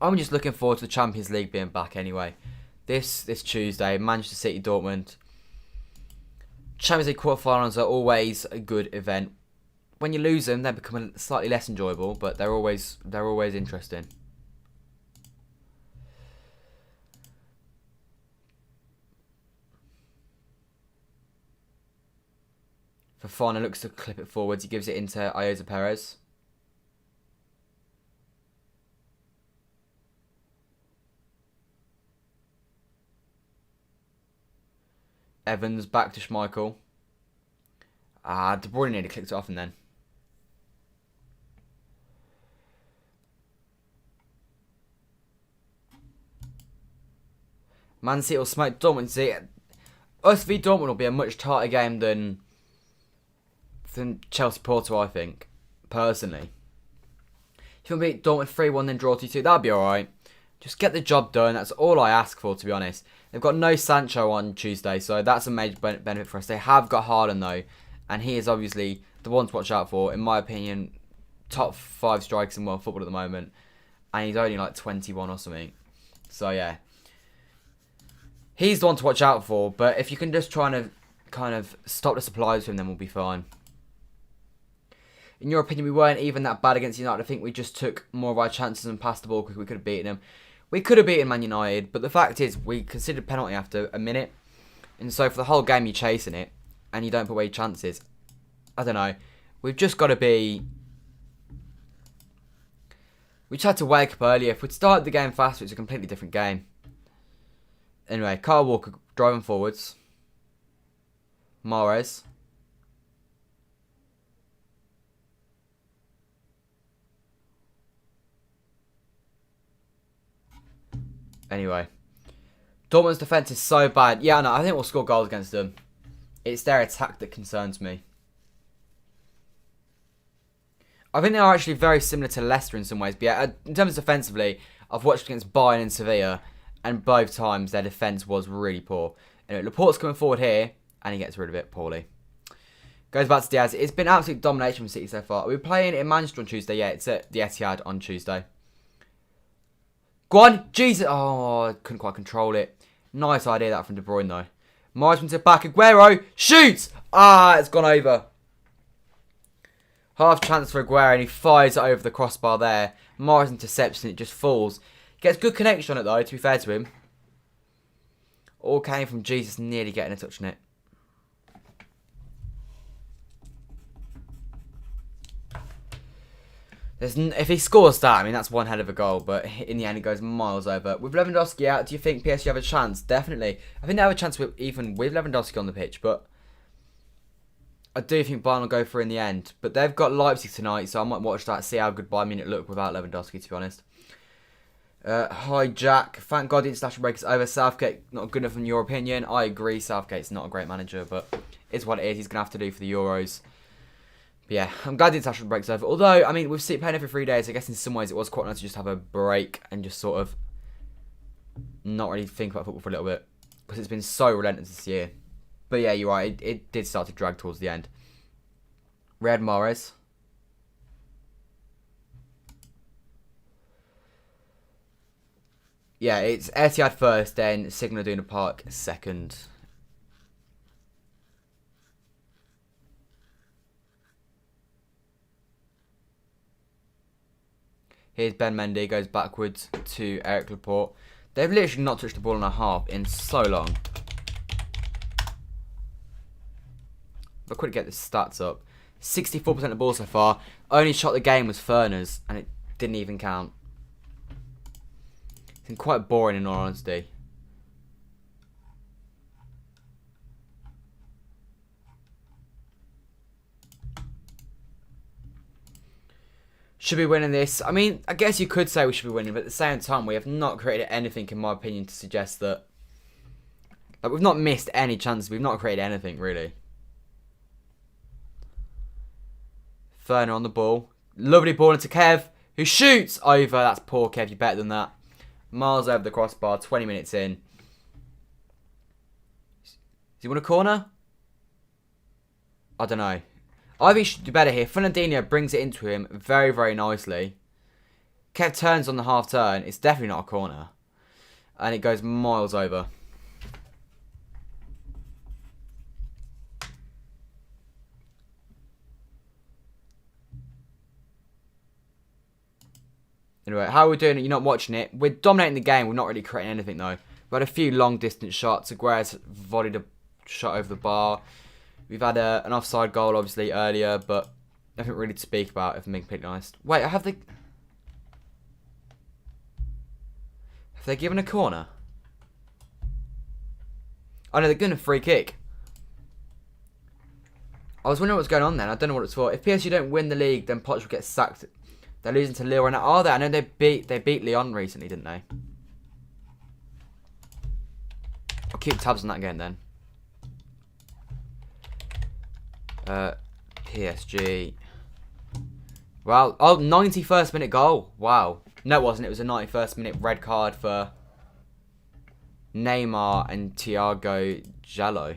I'm just looking forward to the Champions League being back anyway. This Tuesday, Manchester City, Dortmund. Champions League quarterfinals are always a good event. When you lose them, they become slightly less enjoyable, but they're always interesting. Fofana looks to clip it forwards. He gives it into Ayoze Perez. Evans back to Schmeichel. De Bruyne nearly clicked it off and then. Man City will smoke Dortmund. See, us v Dortmund will be a much tighter game than Chelsea Porto, I think, personally. If you beat Dortmund 3-1 then draw 2-2, that'd be alright. Just get the job done, that's all I ask for, to be honest. They've got no Sancho on Tuesday, so that's a major benefit for us. They have got Haaland though, and he is obviously the one to watch out for, in my opinion, top 5 strikers in world football at the moment. And he's only like 21 or something. So yeah. He's the one to watch out for, but if you can just try and kind of stop the supplies for him, then we'll be fine. In your opinion, we weren't even that bad against United. I think we just took more of our chances and passed the ball because we could have beaten them. We could have beaten Man United, but the fact is we considered penalty after a minute. And so for the whole game, you're chasing it and you don't put away your chances. I don't know. We've just got to be... We just had to wake up earlier. If we'd started the game faster, it's a completely different game. Anyway, Kyle Walker driving forwards. Mahrez. Anyway. Dortmund's defence is so bad. Yeah, no, I think we'll score goals against them. It's their attack that concerns me. I think they are actually very similar to Leicester in some ways. But yeah, in terms of defensively, I've watched against Bayern and Sevilla, and both times their defence was really poor. Anyway, Laporte's coming forward here, and he gets rid of it poorly. Goes back to Diaz. It's been absolute domination from City so far. Are we playing in Manchester on Tuesday? Yeah, it's at the Etihad on Tuesday. Go on, Jesus! Oh, I couldn't quite control it. Nice idea that from De Bruyne though. Marsman to back, Aguero, shoots! Ah, it's gone over. Half chance for Aguero and he fires it over the crossbar there. Mars intercepts and it just falls. Gets good connection on it though, to be fair to him. All came from Jesus nearly getting a touch on it. If he scores that, I mean, that's one hell of a goal. But in the end, it goes miles over. With Lewandowski out, do you think PSG have a chance? Definitely. I think they have a chance even with Lewandowski on the pitch. But I do think Bayern will go through in the end. But they've got Leipzig tonight, so I might watch that, see how good Bayern Munich look without Lewandowski, to be honest. Hi, Jack. Thank God the international break is over. Southgate, not good enough in your opinion. I agree, Southgate's not a great manager, but it's what it is. He's going to have to do for the Euros. But yeah, I'm glad the international break's over. Although, I mean, with City playing every 3 days, I guess in some ways it was quite nice to just have a break and just sort of not really think about football for a little bit. Because it's been so relentless this year. But yeah, you're right. It did start to drag towards the end. Riyad Mahrez. Yeah, it's Etihad first, then Signal Iduna Park second. Here's Ben Mendy, goes backwards to Eric Laporte. They've literally not touched the ball in a half in so long. If I could get the stats up. 64% of the ball so far. Only shot the game was Furness, and it didn't even count. It's been quite boring in all honesty. Should be winning this. I mean, I guess you could say we should be winning, but at the same time, we have not created anything, in my opinion, to suggest that... Like, we've not missed any chances. We've not created anything, really. Ferner on the ball. Lovely ball into Kev, Who shoots over. That's poor, Kev. You're better than that. Miles over the crossbar. 20 minutes in. Does he want a corner? I don't know. I think he should do better here. Fernandinho brings it into him very, very nicely. Kev turns on the half turn. It's definitely not a corner. And it goes miles over. Anyway, how are we doing it? You're not watching it. We're dominating the game. We're not really creating anything, though. We had a few long-distance shots. Aguero's volleyed a shot over the bar. We've had an offside goal, obviously, earlier, but nothing really to speak about, if I'm being completely honest. Wait, have they given a corner? Oh, no, they're giving a free kick. I was wondering what's going on then. I don't know what it's for. If PSG don't win the league, then Poch will get sacked. They're losing to Lille right now. Are they? I know they beat Lyon recently, didn't they? I'll keep tabs on that again then. PSG. Well, oh, 91st minute goal. Wow. No, it wasn't. It was a 91st minute red card for Neymar and Thiago Jallo.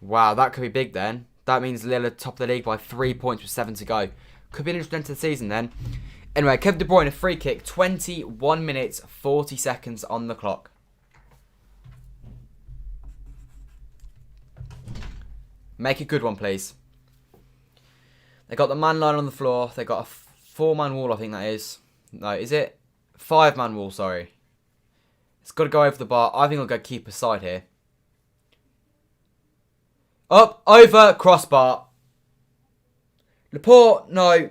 Wow, that could be big then. That means Lille are top of the league by 3 points with 7 to go. Could be an interesting end to the season then. Anyway, Kevin De Bruyne, a free kick. 21 minutes, 40 seconds on the clock. Make a good one, please. They got the man line on the floor. They got a 4-man wall, I think that is. No, is it? 5-man wall, sorry. It's got to go over the bar. I think I'll go keeper side here. Up, over, crossbar. Laporte, no.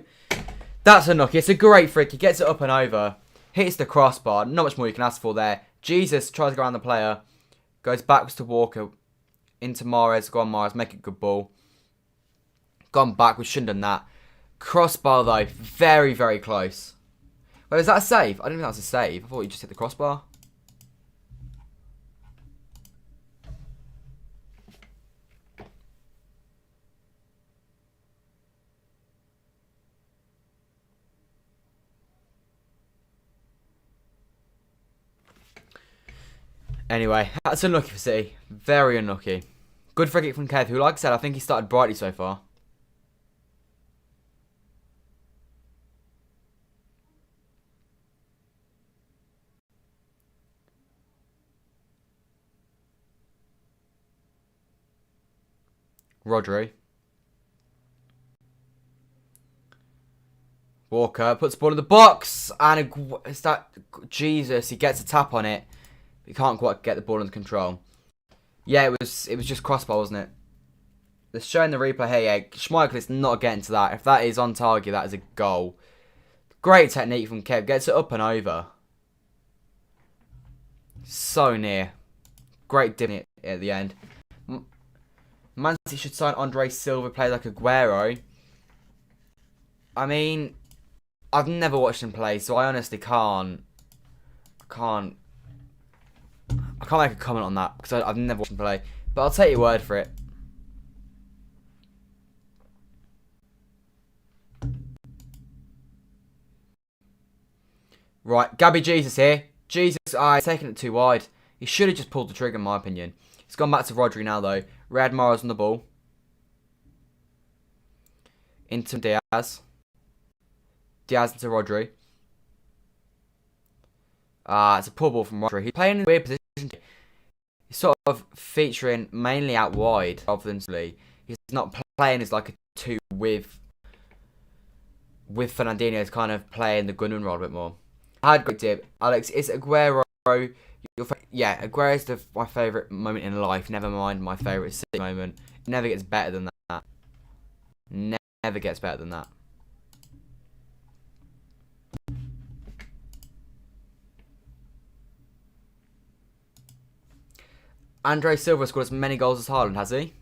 That's unlucky. It's a great free kick. He gets it up and over. Hits the crossbar. Not much more you can ask for there. Jesus tries to go around the player. Goes backwards to Walker. Into Mahrez. Go on, Mahrez. Make a good ball. Gone back. We shouldn't have done that. Crossbar, though. Very, very close. Wait, was that a save? I didn't think that was a save. I thought you just hit the crossbar. Anyway, that's unlucky for City. Very unlucky. Good free kick from Kev, who, like I said, I think he started brightly so far. Rodri. Walker puts the ball in the box. And is that... Jesus, he gets a tap on it. He can't quite get the ball under control. Yeah, it was just crossbar, wasn't it? They're showing the replay here. Yeah, Schmeichel is not getting to that. If that is on target, that is a goal. Great technique from Kev. Gets it up and over. So near. Great dip at the end. Man City should sign Andre Silva, play like Aguero. I mean, I've never watched him play, so I honestly can't make a comment on that because I've never watched him play. But I'll take your word for it. Right, Gabby Jesus here. Jesus, he's taking it too wide. He should have just pulled the trigger, in my opinion. He's gone back to Rodri now, though. Riyad Mahrez on the ball. Into Diaz. Diaz into Rodri. It's a poor ball from Rodri. He's playing in a weird position. He's sort of featuring mainly out wide rather than he's not playing as like a 2 with Fernandinho. He's kind of playing the Gundogan role a bit more. I had a great tip. Alex, is Aguero... Yeah, Aguero is my favourite moment in life. Never mind my favourite City moment. It never gets better than that. Never gets better than that. Andre Silva scored as many goals as Haaland, has he?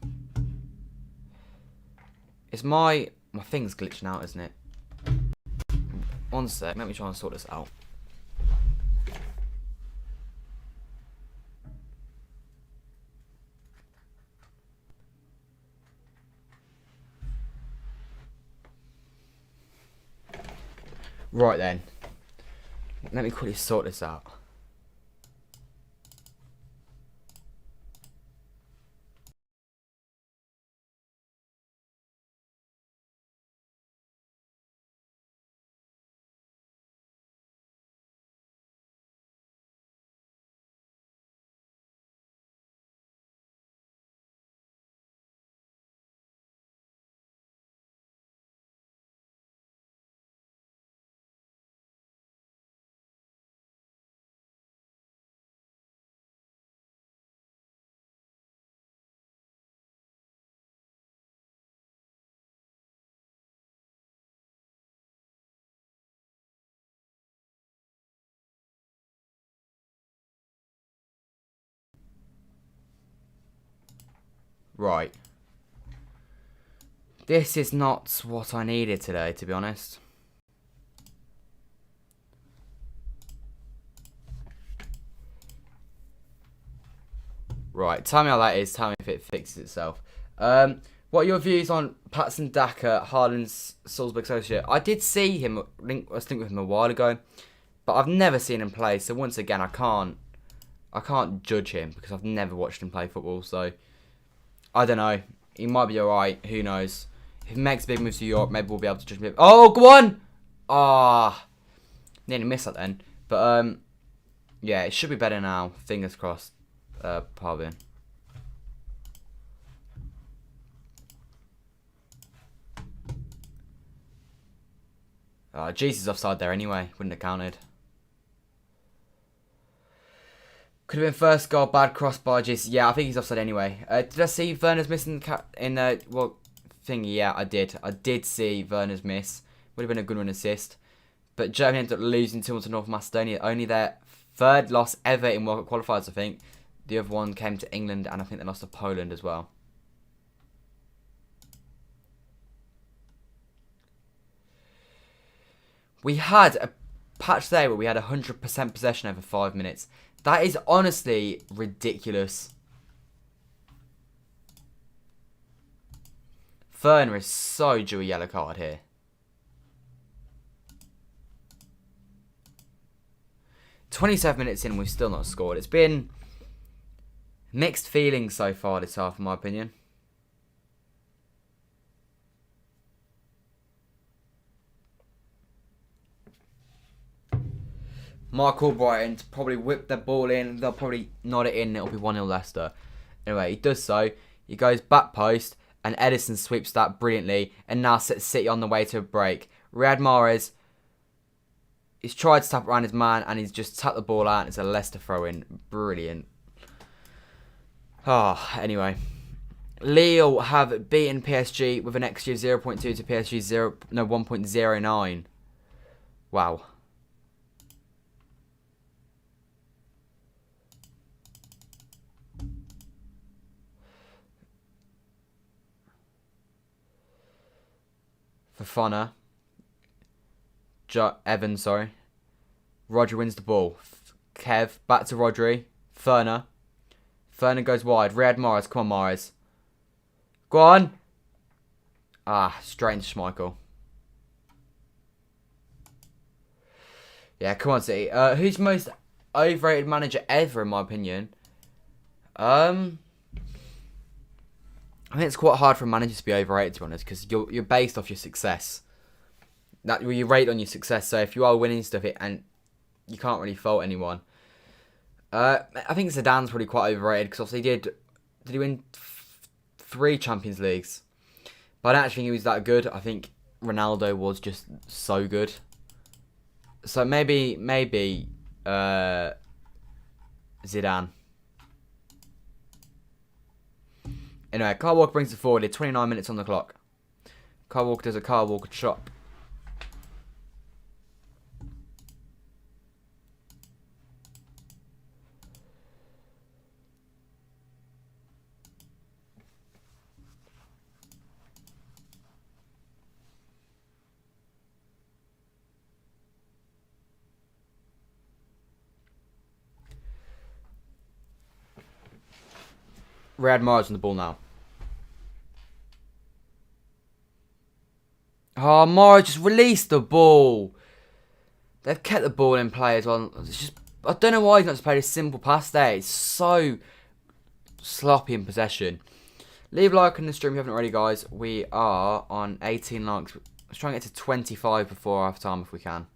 It's my thing's glitching out, isn't it? One sec, let me try and sort this out. Right then. Let me quickly sort this out. Right. This is not what I needed today, to be honest. Right, tell me how that is. Tell me if it fixes itself. What are your views on Patson Daka, Haaland's Salzburg associate? I did see him. I was thinking with him a while ago, but I've never seen him play. So once again, I can't judge him because I've never watched him play football. So I don't know. He might be alright. Who knows? If he makes big moves to Europe, maybe we'll be able to judge him. Oh, go on! Ah, nearly missed that then. But yeah, it should be better now. Fingers crossed. Pardon. Jesus offside there anyway. Wouldn't have counted. Could have been first goal. Bad cross by Jesus. Yeah, I think he's offside anyway. Did I see Werner's missing in the thingy? Yeah, I did. I did see Werner's miss. Would have been a good one assist. But Germany ended up losing 2-1 to North Macedonia. Only their third loss ever in World Cup qualifiers, I think. The other one came to England, and I think they lost to Poland as well. We had a patch there where we had 100% possession over 5 minutes. That is honestly ridiculous. Werner is so due a yellow card here. "27 minutes in, we've still not scored. It's been mixed feelings so far this half, in my opinion. Mark Albrighton to probably whip the ball in. They'll probably nod it in and it'll be 1-0 Leicester. Anyway, he does so. He goes back post and Edison sweeps that brilliantly and now sets City on the way to a break. Riyad Mahrez, he's tried to tap around his man and he's just tapped the ball out and it's a Leicester throw-in. Brilliant. Anyway. Lille have beaten PSG with an XG of 0.2 to PSG's 1.09. Wow. Fofana. Evans, sorry. Rodri wins the ball. Kev, back to Rodri. Ferner goes wide. Riyad Mahrez, come on Mahrez. Go on. Straight into Schmeichel. Yeah, come on City. Who's the most overrated manager ever in my opinion? I think it's quite hard for a manager to be overrated, to be honest, because you're based off your success. You rate on your success. So if you are winning stuff, and you can't really fault anyone. I think Zidane's probably quite overrated because obviously did he win 3 Champions Leagues? But I don't actually think he was that good. I think Ronaldo was just so good. So maybe Zidane. Anyway, Kyle Walker brings it forward. 29 minutes on the clock. Kyle Walker does a Kyle Walker chop. Riyad Mahrez on the ball now. Mahrez just released the ball. They've kept the ball in play as well. It's just, I don't know why he's not just played a simple pass there. It's so sloppy in possession. Leave a like on the stream if you haven't already, guys. We are on 18 likes. Let's try and get to 25 before half time if we can.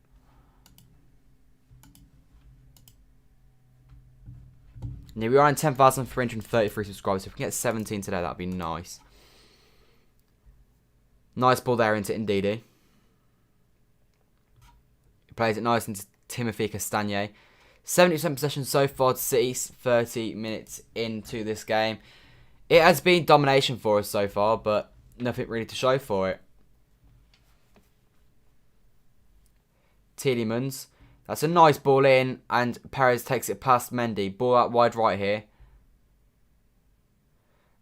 Yeah, we are on 10,333 subscribers. If we can get 17 today, that'd be nice. Nice ball there into Ndidi. He plays it nice into Timothy Castagne. 70% possession so far to City, 30 minutes into this game. It has been domination for us so far, but nothing really to show for it. Tielemans. That's a nice ball in, and Perez takes it past Mendy. Ball out wide right here.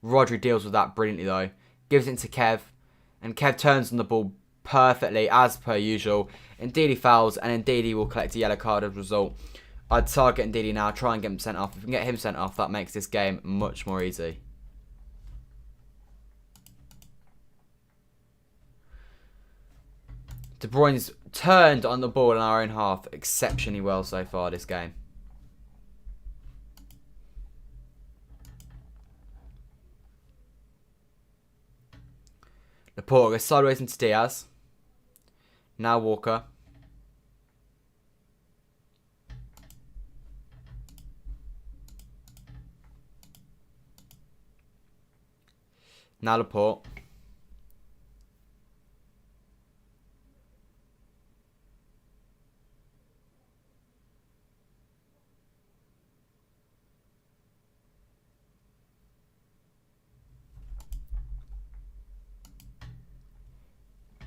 Rodri deals with that brilliantly though. Gives it to Kev, and Kev turns on the ball perfectly as per usual. Ndidi fouls, and Ndidi will collect a yellow card as a result. I'd target Ndidi now, try and get him sent off. If we can get him sent off, that makes this game much more easy. De Bruyne's turned on the ball in our own half exceptionally well so far this game. Laporte goes sideways into Diaz. Now Walker. Now Laporte.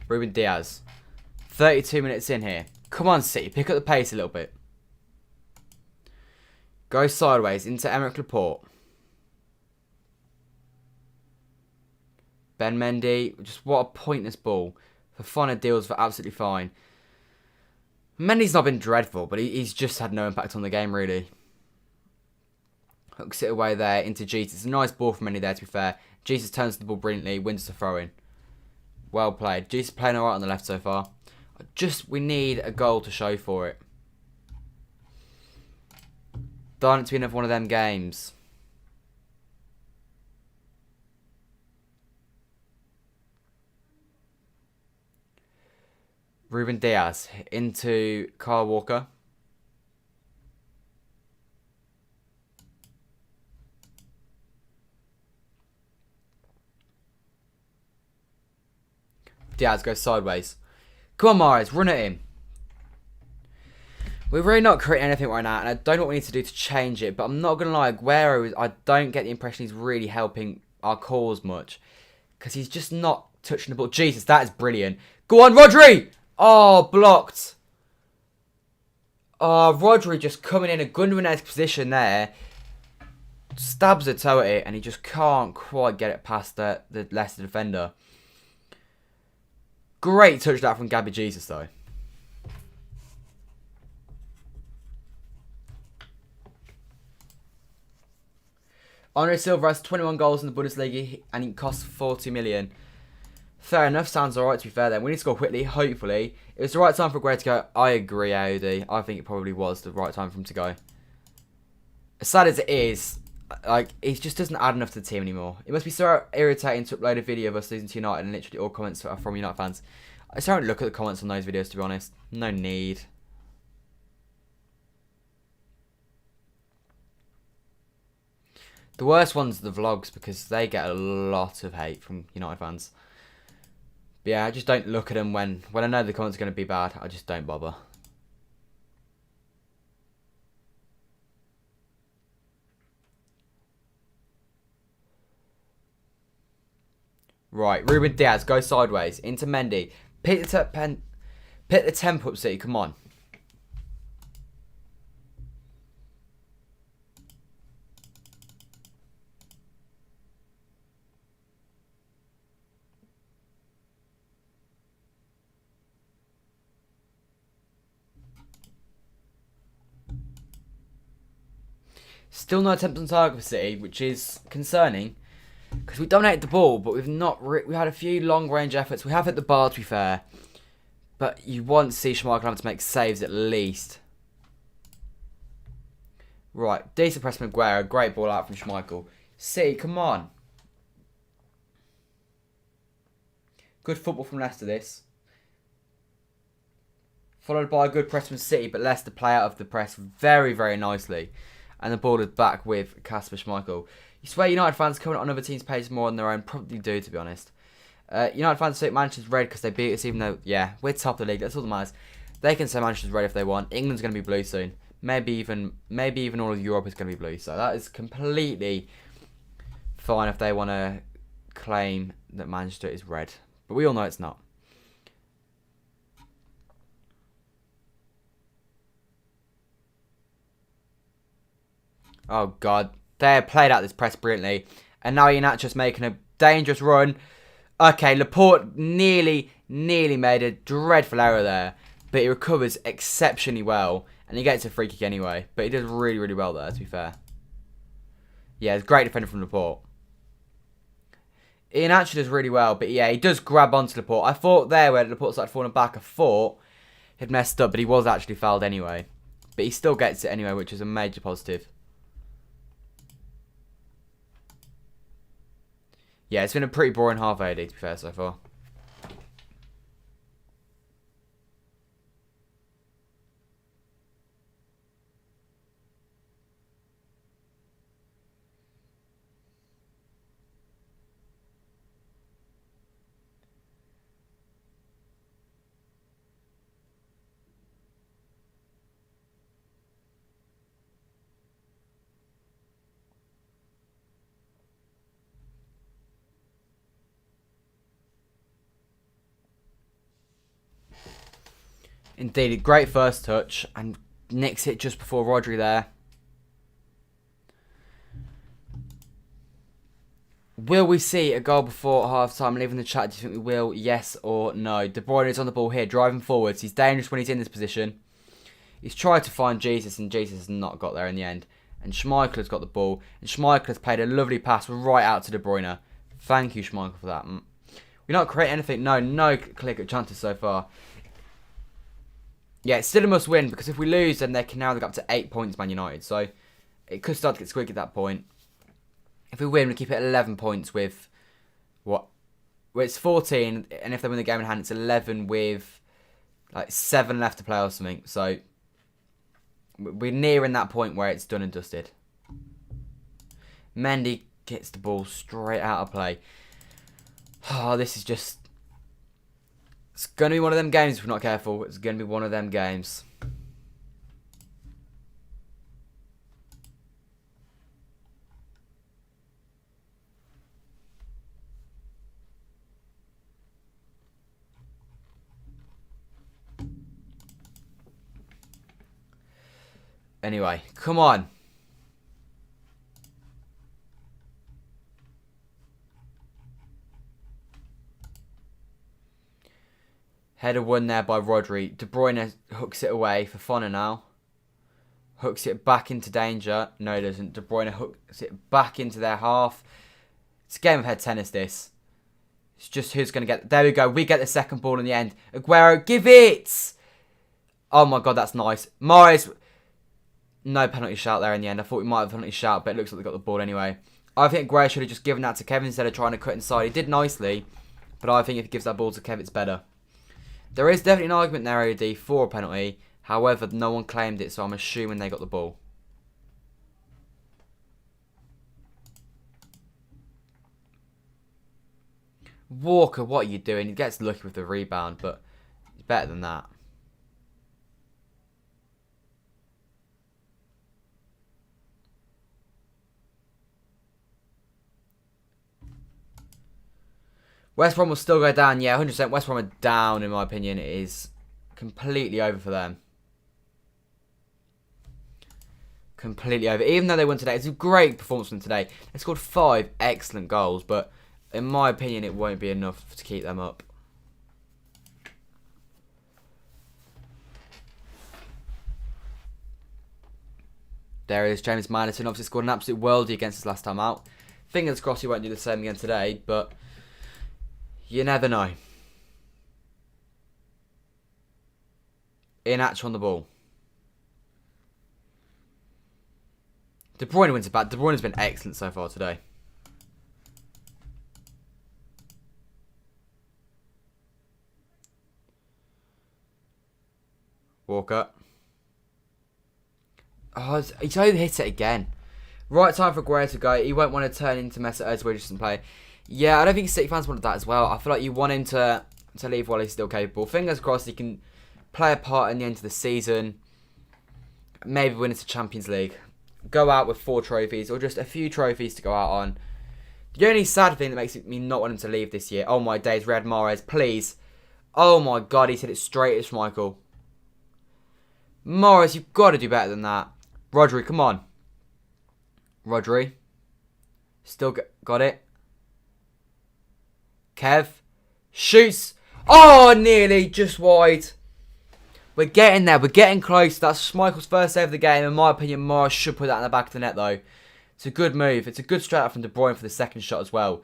Ruben Dias. 32 minutes in here. Come on, City. Pick up the pace a little bit. Go sideways into Emerick Laporte. Ben Mendy. Just what a pointless ball. Fofana deals for absolutely fine. Mendy's not been dreadful, but he's just had no impact on the game, really. Hooks it away there into Jesus. It's a nice ball from Mendy there, to be fair. Jesus turns the ball brilliantly. Wins the throw-in. Well played. Jesus playing alright on the left so far. We need a goal to show for it. Don't want it to be another one of them games. Ruben Dias into Kyle Walker. Diaz goes sideways. Come on, Mahrez, run at him. We're really not creating anything right now, and I don't know what we need to do to change it, but I'm not going to lie, Aguero, I don't get the impression he's really helping our cause much, because he's just not touching the ball. Jesus, that is brilliant. Go on, Rodri! Oh, blocked. Oh, Rodri just coming in a Gundogan-esque position there. Stabs a toe at it, and he just can't quite get it past the Leicester defender. Great touch that from Gabby Jesus, though. Andre Silva has 21 goals in the Bundesliga and he costs 40 million. Fair enough, sounds alright to be fair then. We need to score quickly, hopefully. It was the right time for Aguero to go. I agree, Audi. I think it probably was the right time for him to go. As sad as it is, like, he just doesn't add enough to the team anymore. It must be so irritating to upload a video of us losing to United and literally all comments are from United fans. I just don't look at the comments on those videos, to be honest. No need. The worst ones are the vlogs because they get a lot of hate from United fans. But yeah, I just don't look at them when I know the comments are going to be bad. I just don't bother. Right, Ruben Dias, go sideways. Into Mendy. Pick the tempo up, City. Come on. Still no attempt on target for City, which is concerning. Because we dominated the ball, but we've not. We had a few long-range efforts. We have hit the bar, to be fair. But you want to see Schmeichel having to make saves at least. Right, decent press from Aguero. Great ball out from Schmeichel. City, come on. Good football from Leicester, this. Followed by a good press from City, but Leicester play out of the press very, very nicely. And the ball is back with Kasper Schmeichel. You swear United fans coming on other teams' pace more on their own? Probably do, to be honest. United fans say Manchester's red because they beat us, even though, yeah, we're top of the league. That's all that matters. They can say Manchester's red if they want. England's going to be blue soon. Maybe even all of Europe is going to be blue. So that is completely fine if they want to claim that Manchester is red. But we all know it's not. Oh, God. They have played out this press brilliantly. And now Iheanacho's making a dangerous run. Okay, Laporte nearly made a dreadful error there. But he recovers exceptionally well. And he gets a free kick anyway. But he does really, really well there, to be fair. Yeah, it's great defender from Laporte. Iheanacho does really well. But yeah, he does grab onto Laporte. I thought there, where Laporte started falling back, I thought he'd messed up. But he was actually fouled anyway. But he still gets it anyway, which is a major positive. Yeah, it's been a pretty boring half AD, to be fair, so far. Indeed, a great first touch, and nicks it just before Rodri there. Will we see a goal before half-time? Leave in the chat, do you think we will? Yes or no? De Bruyne is on the ball here, driving forwards. He's dangerous when he's in this position. He's tried to find Jesus, and Jesus has not got there in the end. And Schmeichel has got the ball, and Schmeichel has played a lovely pass right out to De Bruyne. Thank you, Schmeichel, for that. We're not creating anything. No clear-cut chances so far. Yeah, it's still a must-win, because if we lose, then they can now go up to 8 points, Man United. So it could start to get squeaky at that point. If we win, we keep it at 11 points with, what? Well, it's 14, and if they win the game in hand, it's 11 with, like, 7 left to play or something. So we're nearing that point where it's done and dusted. Mendy gets the ball straight out of play. Oh, this is just... It's going to be one of them games if we're not careful. It's going to be one of them games. Anyway, come on. Header won there by Rodri. De Bruyne hooks it away for Fona now. Hooks it back into danger. No, he doesn't. De Bruyne hooks it back into their half. It's a game of head tennis, this. It's just who's going to get... There we go. We get the second ball in the end. Aguero, give it! Oh my God, that's nice. Morris... No penalty shout there in the end. I thought we might have a penalty shout, but it looks like they got the ball anyway. I think Aguero should have just given that to Kevin instead of trying to cut inside. He did nicely, but I think if he gives that ball to Kev, it's better. There is definitely an argument there, AD, for a penalty. However, no one claimed it, so I'm assuming they got the ball. Walker, what are you doing? He gets lucky with the rebound, but he's better than that. West Brom will still go down. Yeah, 100% West Brom are down, in my opinion. It is completely over for them. Completely over. Even though they won today, it's a great performance from today. They scored 5 excellent goals, but in my opinion, it won't be enough to keep them up. There is James Maddison. Obviously scored an absolute worldie against us last time out. Fingers crossed he won't do the same again today, but... You never know. Iheanacho on the ball. De Bruyne wins it back. De Bruyne's been excellent so far today. Walker. Oh, he's over hit it again. Right time for Aguero to go. He won't want to turn into Mesut Ozil just and play. Yeah, I don't think City fans wanted that as well. I feel like you want him to leave while he's still capable. Fingers crossed he can play a part in the end of the season. Maybe win into Champions League. Go out with 4 trophies or just a few trophies to go out on. The only sad thing that makes me not want him to leave this year. Oh my days, Riyad Mahrez, please. Oh my god, he hit it straight at Schmeichel. Mahrez, you've got to do better than that. Rodri, come on. Rodri. Still got it. Kev. Shoots. Oh, nearly. Just wide. We're getting there. We're getting close. That's Schmeichel's first save of the game. In my opinion, Mahrez should put that in the back of the net, though. It's a good move. It's a good straight out from De Bruyne for the second shot as well.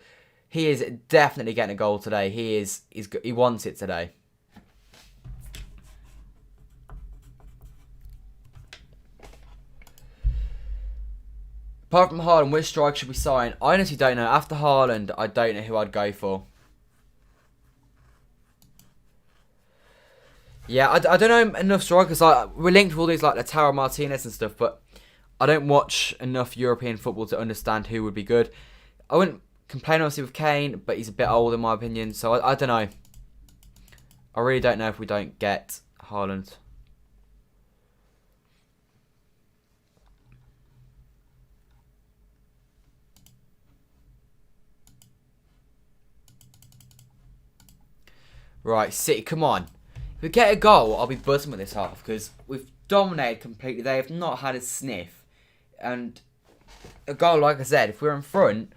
He is definitely getting a goal today. He wants it today. Apart from Haaland, which striker should we sign? I honestly don't know. After Haaland, I don't know who I'd go for. Yeah, I don't know enough strikers. We're linked with all these like Lautaro Martinez and stuff, but I don't watch enough European football to understand who would be good. I wouldn't complain obviously with Kane, but he's a bit old in my opinion, so I don't know. I really don't know if we don't get Haaland. Right, City, come on. If we get a goal, I'll be buzzing with this half because we've dominated completely. They have not had a sniff. And a goal, like I said, if we're in front,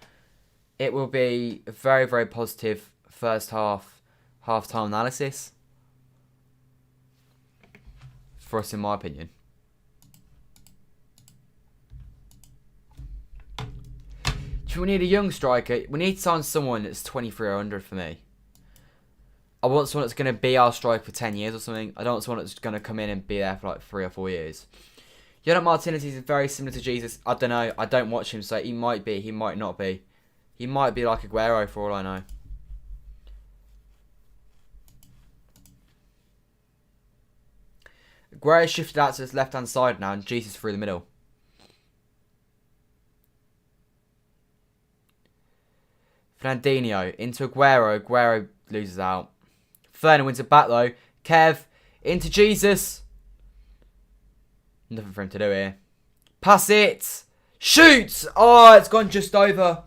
it will be a very, very positive first half-time analysis. For us, in my opinion. Do we need a young striker? We need to sign someone that's 23 or under for me. I want someone that's going to be our striker for 10 years or something. I don't want someone that's going to come in and be there for like 3 or 4 years. Jonathan Martinez is very similar to Jesus. I don't know. I don't watch him, so he might be. He might not be. He might be like Aguero for all I know. Aguero shifted out to his left-hand side now and Jesus through the middle. Fernandinho into Aguero. Aguero loses out. Ferner wins it back though. Kev into Jesus. Nothing for him to do here. Pass it. Shoots. Oh, it's gone just over.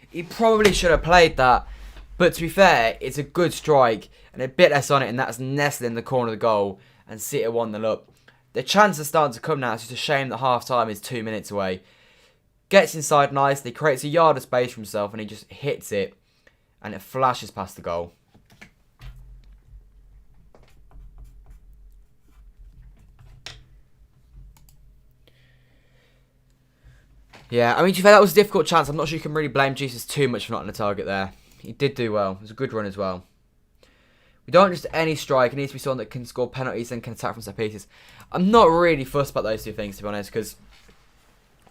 He probably should have played that. But to be fair, it's a good strike. And a bit less on it. And that's nestled in the corner of the goal. And City 1-0 up. The chances are starting to come now. It's just a shame that half time is 2 minutes away. Gets inside nicely. Creates a yard of space for himself. And he just hits it. And it flashes past the goal. Yeah, I mean, to be fair, that was a difficult chance. I'm not sure you can really blame Jesus too much for not on the target there. He did do well. It was a good run as well. We don't want just any strike. It needs to be someone that can score penalties and can attack from set pieces. I'm not really fussed about those two things, to be honest, because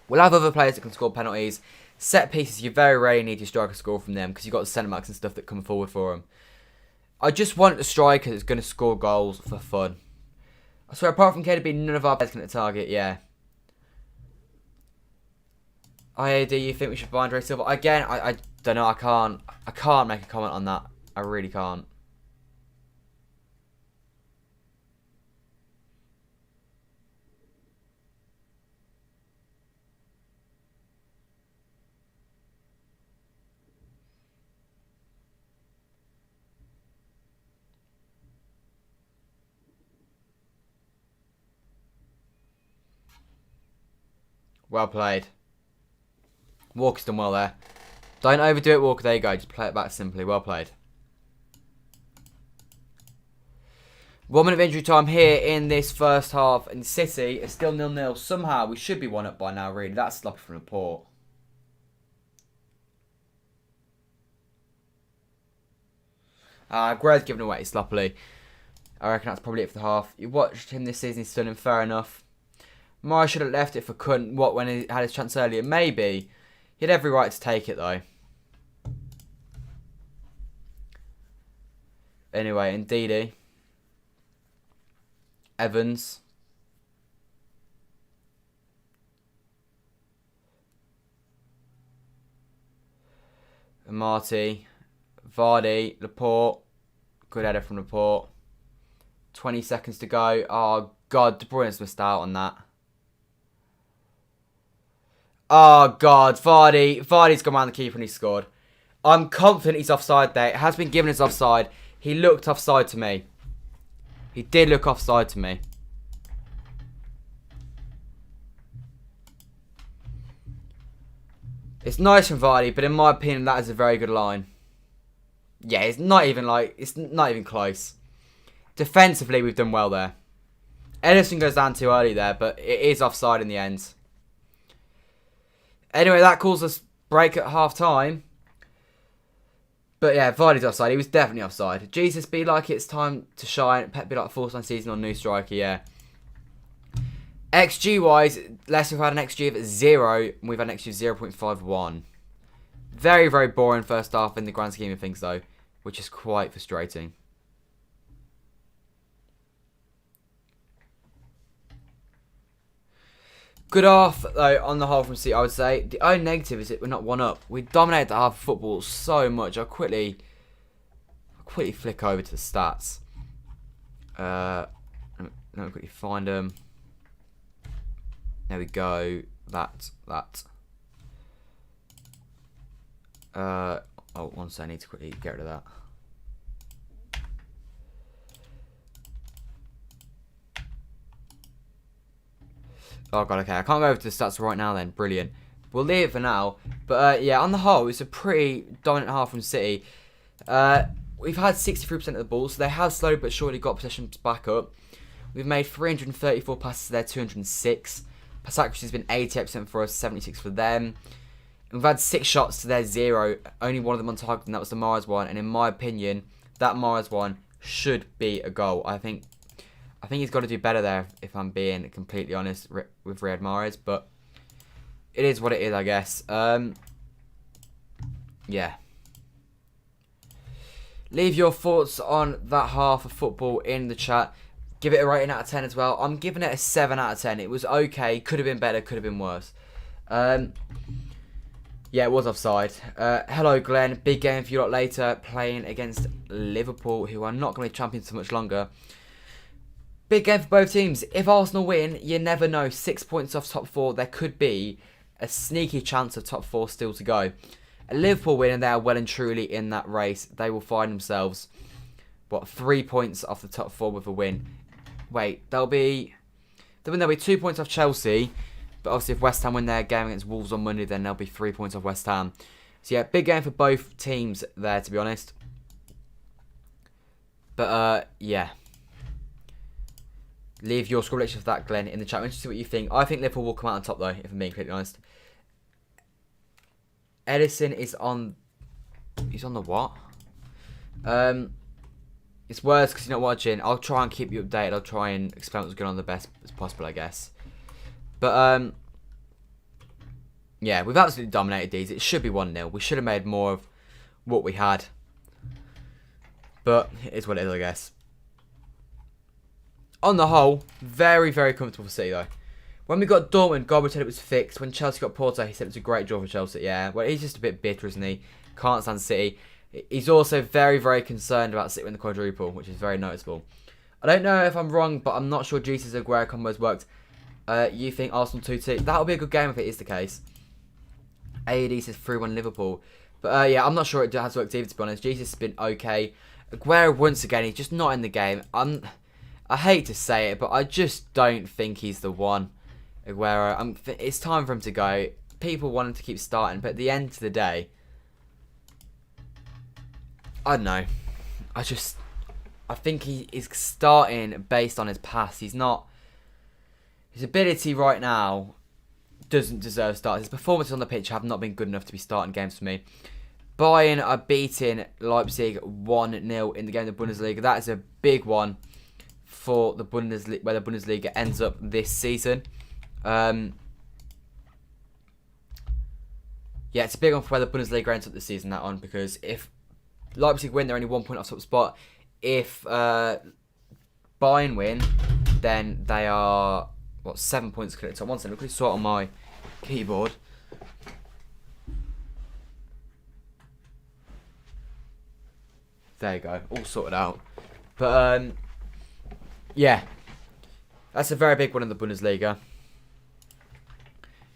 we'll have other players that can score penalties. Set pieces, you very rarely need your striker to score from them because you've got the centre-backs and stuff that come forward for them. I just want a striker that's going to score goals for fun. I swear, apart from KDB, none of our players can hit the target, yeah. IAD, you think we should buy Andre Silva? Again, I don't know. I can't make a comment on that. I really can't. Well played. Walker's done well there. Don't overdo it, Walker. There you go. Just play it back simply. Well played. 1 minute of injury time here in this first half. And City is still 0-0. Somehow we should be 1 up by now, really. That's sloppy from Laporte. Aguero's given away sloppily. I reckon that's probably it for the half. You watched him this season, he's stunning, fair enough. Mara should have left it for Cunt, when he had his chance earlier? Maybe. He had every right to take it, though. Anyway, Ndidi. Evans. Marty. Vardy. Laporte. Good header from Laporte. 20 seconds to go. Oh, God. De Bruyne's missed out on that. Oh, God. Vardy's gone round the keeper and he scored. I'm confident he's offside there. It has been given as offside. He looked offside to me. He did look offside to me. It's nice from Vardy, but in my opinion, that is a very good line. Yeah, it's not even close. Defensively, we've done well there. Edison goes down too early there, but it is offside in the end. Anyway, that calls us break at half time. But yeah, Vardy's offside. He was definitely offside. Jesus be like it's time to shine. Pep be like fourth time season on new striker, yeah. XG wise, Leicester have had an XG of 0, and we've had an XG of 0.51. Very, very boring first half in the grand scheme of things though, which is quite frustrating. Good half, though, on the whole from City, I would say. The only negative is that we're not 1-up. We dominated the half of football so much. I'll quickly flick over to the stats. Let me quickly find them. There we go. That. Oh, one second. I need to quickly get rid of that. Oh god, okay, I can't go over to the stats right now then, brilliant. We'll leave it for now, but yeah, on the whole, it's a pretty dominant half from City. We've had 63% of the ball, so they have slowly but surely got possessions back up. We've made 334 passes to their 206. Pass accuracy has been 88% for us, 76 for them. We've had 6 shots to their 0, only one of them on target, and that was the Mahrez one, and in my opinion, that Mahrez one should be a goal. I think he's got to do better there, if I'm being completely honest, with Riyad Mahrez. But it is what it is, I guess. Yeah. Leave your thoughts on that half of football in the chat. Give it a rating out of 10 as well. I'm giving it a 7 out of 10. It was okay. Could have been better. Could have been worse. Yeah, it was offside. Hello, Glenn. Big game for you lot later. Playing against Liverpool, who are not going to be champions for much longer. Big game for both teams. If Arsenal win, you never know. 6 points off top 4. There could be a sneaky chance of top 4 still to go. A Liverpool win and they are well and truly in that race. They will find themselves, 3 points off the top 4 with a win. Wait, there'll be 2 points off Chelsea. But obviously if West Ham win their game against Wolves on Monday, then there'll be 3 points off West Ham. So yeah, big game for both teams there, to be honest. But yeah. Leave your score prediction for that, Glenn, in the chat. I'm interested to see what you think. I think Liverpool will come out on top, though, if I'm being completely honest. Edison is on... He's on the what? It's worse because you're not watching. I'll try and keep you updated. I'll try and explain what's going on the best as possible, I guess. But, yeah, we've absolutely dominated these. It should be 1-0. We should have made more of what we had. But it is what it is, I guess. On the whole, very, very comfortable for City, though. When we got Dortmund, Goldberg said it was fixed. When Chelsea got Porto, he said it was a great draw for Chelsea. Yeah, well, he's just a bit bitter, isn't he? Can't stand City. He's also very, very concerned about City winning the quadruple, which is very noticeable. I don't know if I'm wrong, but I'm not sure Jesus' Aguero combos worked. You think Arsenal 2-2? That'll be a good game if it is the case. AED says 3-1 Liverpool. But yeah, I'm not sure it has worked either, to be honest. Jesus has been okay. Aguero, once again, he's just not in the game. I hate to say it, but I just don't think he's the one. Aguero, it's time for him to go. People want him to keep starting, but at the end of the day, I don't know. I think he is starting based on his past. His ability right now doesn't deserve starts. His performances on the pitch have not been good enough to be starting games for me. Bayern are beating Leipzig 1-0 in the game of the Bundesliga. That is a big one for the Bundesliga, where the Bundesliga ends up this season. Yeah, it's a big one for where the Bundesliga ends up this season, that one, because if Leipzig win, they're only 1 point off top spot. If Bayern win, then they are, 7 points clear. So one second, I'll quickly sort on my keyboard. There you go, all sorted out. But yeah, that's a very big one in the Bundesliga.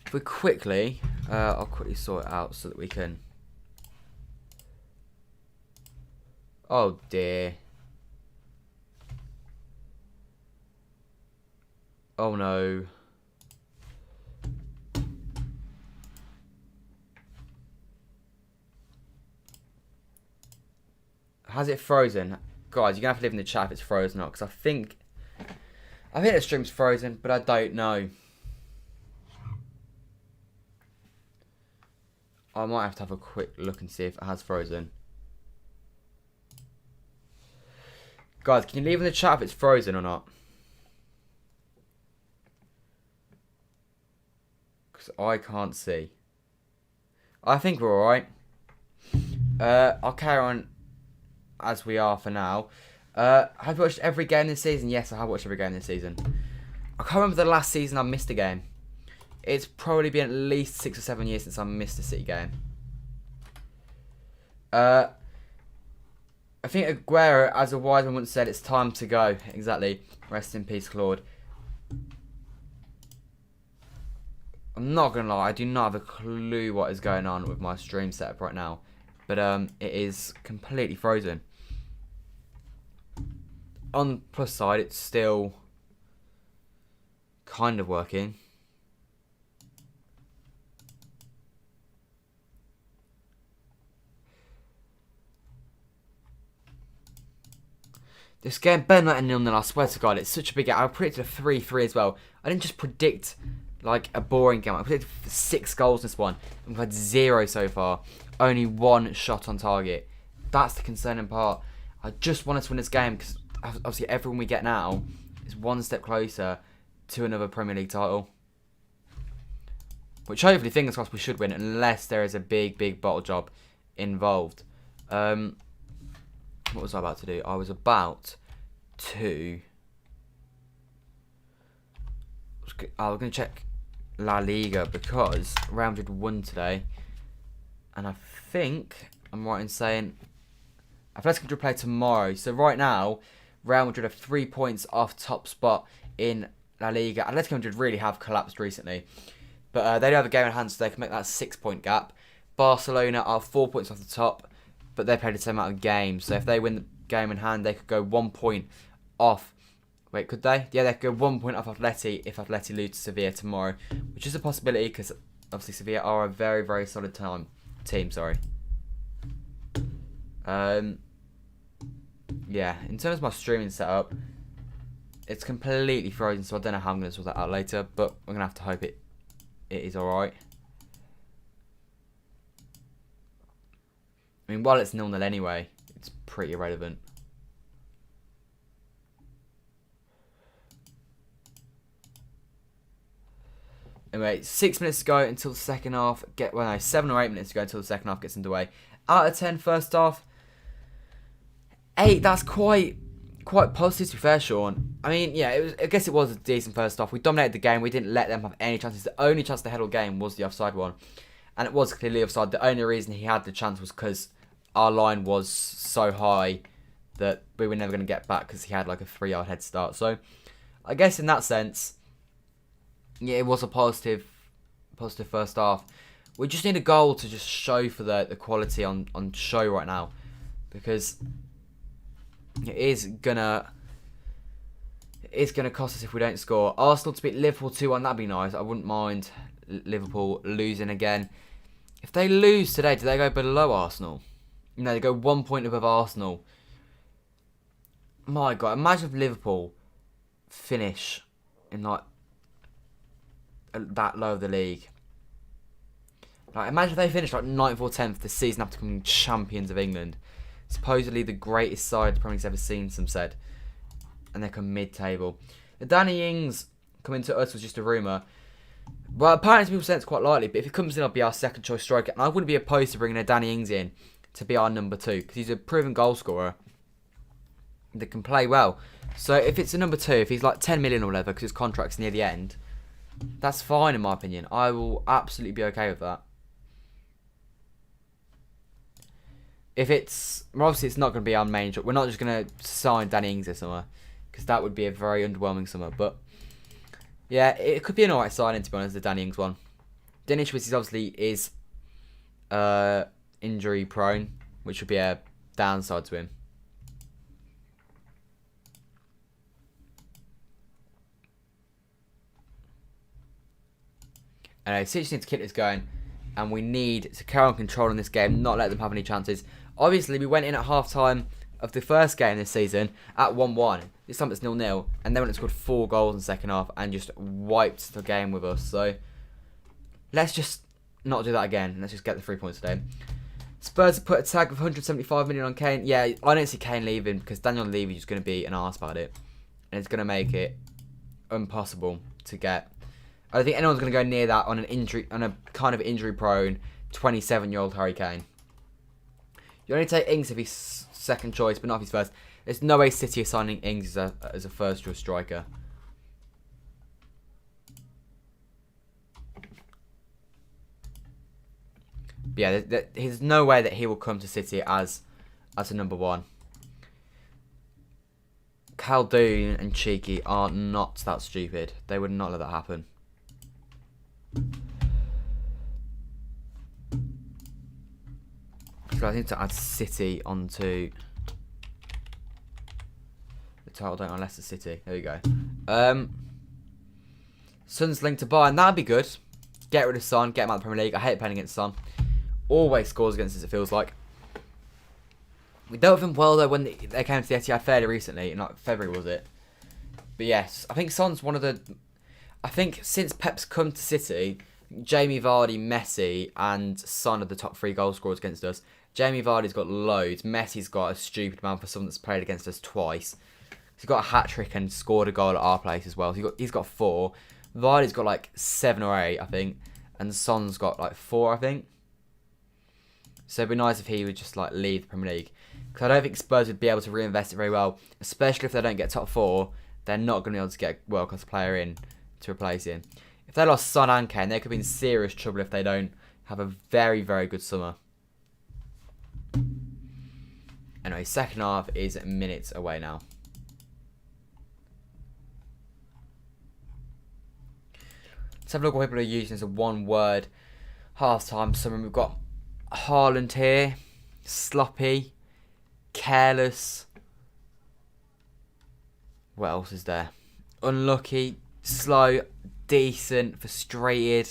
If we quickly, I'll quickly sort it out so that we can. Oh dear. Oh no. Has it frozen? Guys, you're going to have to leave in the chat if it's frozen or not, because I think the stream's frozen, but I don't know. I might have to have a quick look and see if it has frozen. Guys, can you leave in the chat if it's frozen or not? Because I can't see. I think we're alright. I'll carry on as we are for now. Have you watched every game this season? Yes, I have watched every game this season. I can't remember the last season I missed a game. It's probably been at least 6 or 7 years since I missed a City game. I think Aguero, as a wise man once said, it's time to go. Exactly. Rest in peace, Claude. I'm not going to lie, I do not have a clue what is going on with my stream setup right now. But it is completely frozen. On the plus side, it's still kind of working. This game better not end 0-0, I swear to God. It's such a big game. I predicted a 3-3 as well. I didn't just predict like a boring game. I predicted 6 goals in this one. We've had 0 so far. Only 1 shot on target. That's the concerning part. I just want us to win this game because obviously everyone we get now is one step closer to another Premier League title. Which hopefully, fingers crossed, we should win unless there is a big bottle job involved. What was I about to do? I was about to. I was going to check La Liga because Real Madrid won today. And I think I'm right in saying Atletico Madrid play tomorrow. So right now, Real Madrid are 3 points off top spot in La Liga. Atletico Madrid really have collapsed recently. But they do have a game in hand, so they can make that 6-point gap. Barcelona are 4 points off the top, but they played the same amount of games. So if they win the game in hand, they could go 1 point off. Wait, could they? Yeah, they could go 1 point off Atleti if Atleti lose to Sevilla tomorrow, which is a possibility because obviously Sevilla are a very solid team. Sorry. Yeah, in terms of my streaming setup, it's completely frozen, so I don't know how I'm going to sort that out later, but I'm going to have to hope it is alright. I mean, while it's 0-0 anyway, it's pretty irrelevant. Anyway, 6 minutes to go until the second half. 7 or 8 minutes to go until the second half gets underway. Out of 10 first half. 8. That's quite positive to be fair, Sean. I mean, yeah, I guess it was a decent first half. We dominated the game. We didn't let them have any chances. The only chance they had all game was the offside one, and it was clearly offside. The only reason he had the chance was because our line was so high that we were never going to get back because he had like a 3-yard head start. So, I guess in that sense, yeah, it was a positive first half. We just need a goal to just show for the quality on show right now, because it is gonna cost us if we don't score. Arsenal to beat Liverpool 2-1, that'd be nice. I wouldn't mind Liverpool losing again. If they lose today, do they go below Arsenal? No, they go 1 point above Arsenal. My God, imagine if Liverpool finish in like that low of the league. Like, imagine if they finish like 9th or 10th this season after becoming champions of England. Supposedly the greatest side the Premier League's ever seen, some said. and they come mid-table. The Danny Ings coming to us was just a rumour. Well, apparently people say it's quite likely, but if he comes in, I'll be our second choice striker. And I wouldn't be opposed to bringing a Danny Ings in to be our number 2, because he's a proven goal scorer that can play well. So if it's a number 2, if he's like 10 million or whatever, because his contract's near the end, that's fine in my opinion. I will absolutely be okay with that. If it's, well, obviously it's not going to be our main job. We're not just going to sign Danny Ings this summer, because that would be a very underwhelming summer. But yeah, it could be an alright signing, to be honest, the Danny Ings one. Dennis Schmitz obviously is injury prone, which would be a downside to him. Anyway, City just need to keep this going, and we need to carry on controlling this game, not let them have any chances. Obviously, we went in at half-time of the first game this season at 1-1. This time it's 0-0, and then when it scored 4 goals in the second half and just wiped the game with us. So let's just not do that again. Let's just get the 3 points today. Spurs have put a tag of 175 million on Kane. Yeah, I don't see Kane leaving, because Daniel Levy is going to be an arse about it, and it's going to make it impossible to get. I don't think anyone's going to go near that on a kind of injury-prone 27-year-old Harry Kane. You only take Ings if he's second choice, but not if he's first. There's no way City are signing Ings as a first-choice striker. But yeah, there's no way that he will come to City as a number 1. Khaldoon and Cheeky are not that stupid. They would not let that happen. So I need to add City onto the title, don't I? Leicester City. There we go. Son's linked to Bayern. That'd be good. Get rid of Son. Get him out of the Premier League. I hate playing against Son. Always scores against us, it feels like. We dealt with him well, though, when they came to the Etihad fairly recently. In like February, was it? But yes, I think Son's one of the... I think since Pep's come to City, Jamie Vardy, Messi, and Son are the top 3 goal scorers against us. Jamie Vardy's got loads. Messi's got a stupid amount for someone that's played against us twice. He's got a hat-trick and scored a goal at our place as well. So he's got 4. Vardy's got like 7 or 8, I think. And Son's got like 4, I think. So it'd be nice if he would just like leave the Premier League. Because I don't think Spurs would be able to reinvest it very well. Especially if they don't get top 4. They're not going to be able to get a world-class player in to replace him. If they lost Son and Kane, they could be in serious trouble if they don't have a very, very good summer. Anyway, second half is minutes away now. Let's have a look at what people are using as a one-word half-time summary. We've got Haaland here. Sloppy. Careless. What else is there? Unlucky. Slow. Decent. Frustrated.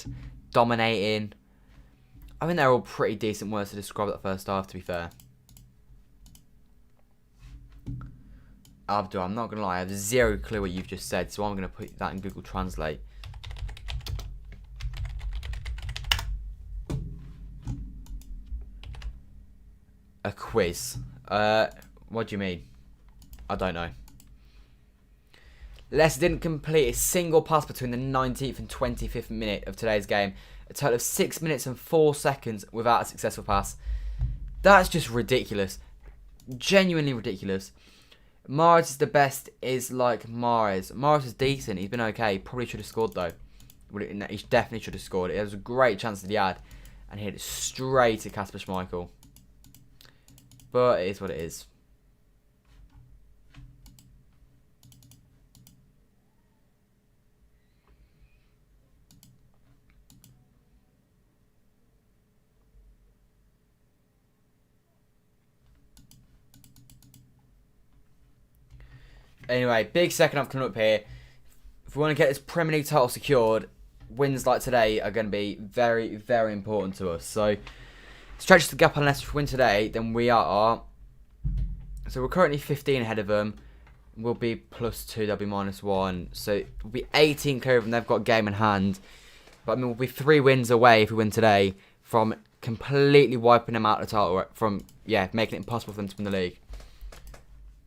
Dominating. I think they're all pretty decent words to describe that first half, to be fair. Abdul, I'm not going to lie, I have zero clue what you've just said, so I'm going to put that in Google Translate. A quiz. What do you mean? I don't know. Leicester didn't complete a single pass between the 19th and 25th minute of today's game. A total of 6 minutes and 4 seconds without a successful pass. That's just ridiculous. Genuinely ridiculous. Mahrez is the best, is like Mahrez. Mahrez is decent. He's been okay. Probably should have scored though. He definitely should have scored. It was a great chance that he had. And he hit it straight to Kasper Schmeichel. But it is what it is. Anyway, big second half coming up here. If we want to get this Premier League title secured, wins like today are going to be very, very important to us. So, stretch the gap unless we win today, then we are. So, we're currently 15 ahead of them. We'll be +2, they'll be -1. So, we'll be 18 clear of them. They've got a game in hand. But, I mean, we'll be 3 wins away if we win today from completely wiping them out of the title. From, yeah, making it impossible for them to win the league.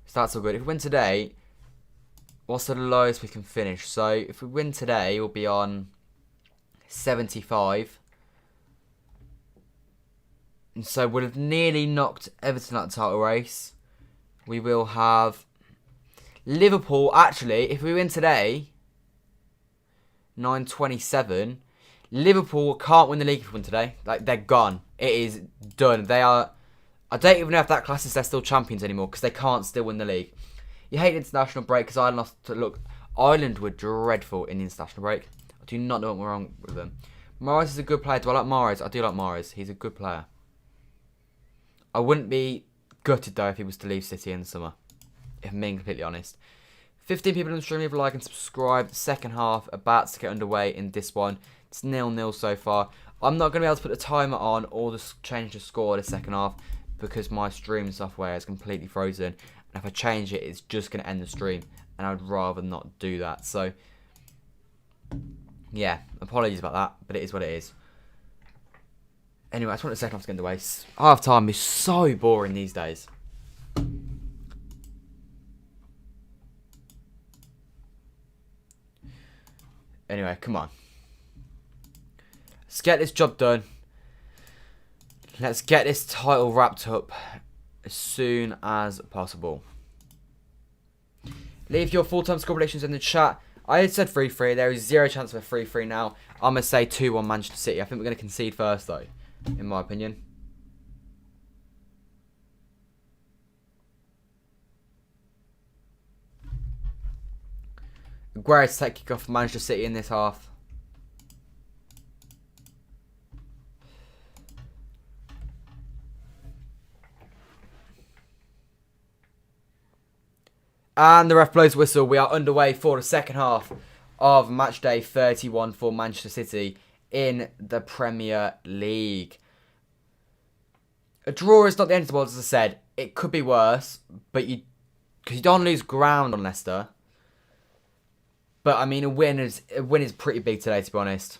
So, that's all good. If we win today, What's the lowest we can finish? So if we win today, we'll be on 75. And so we'll have nearly knocked Everton out of the title race. We will have Liverpool. Actually, if we win today, 927. Liverpool can't win the league if we win today. Like, they're gone. It is done. They are... I don't even know if that class is they're still champions anymore because they can't still win the league. You hate international break because Ireland lost to... Look, Ireland were dreadful in the international break. I do not know what's wrong with them. Mahrez is a good player. Do I like Mahrez? I do like Mahrez. He's a good player. I wouldn't be gutted, though, if he was to leave City in the summer. If I'm being completely honest. 15 people in the stream. Leave a like and subscribe. The second half about to get underway in this one. It's 0-0 so far. I'm not going to be able to put the timer on or change the score the second half because my stream software is completely frozen. And if I change it, it's just going to end the stream. And I'd rather not do that. So, yeah, apologies about that, but it is what it is. Anyway, I just want the second half to get underway. Half time is so boring these days. Anyway, come on. Let's get this job done. Let's get this title wrapped up as soon as possible. Leave your full-time score predictions in the chat. I had said 3-3. There is zero chance of a 3-3 now. I'm going to say 2-1 Manchester City. I think we're going to concede first, though, in my opinion. Aguero to take kick off for Manchester City in this half. And the ref blows whistle. We are underway for the second half of match day 31 for Manchester City in the Premier League. A draw is not the end of the world, as I said. It could be worse, but because you don't lose ground on Leicester. But I mean, a win is pretty big today, to be honest.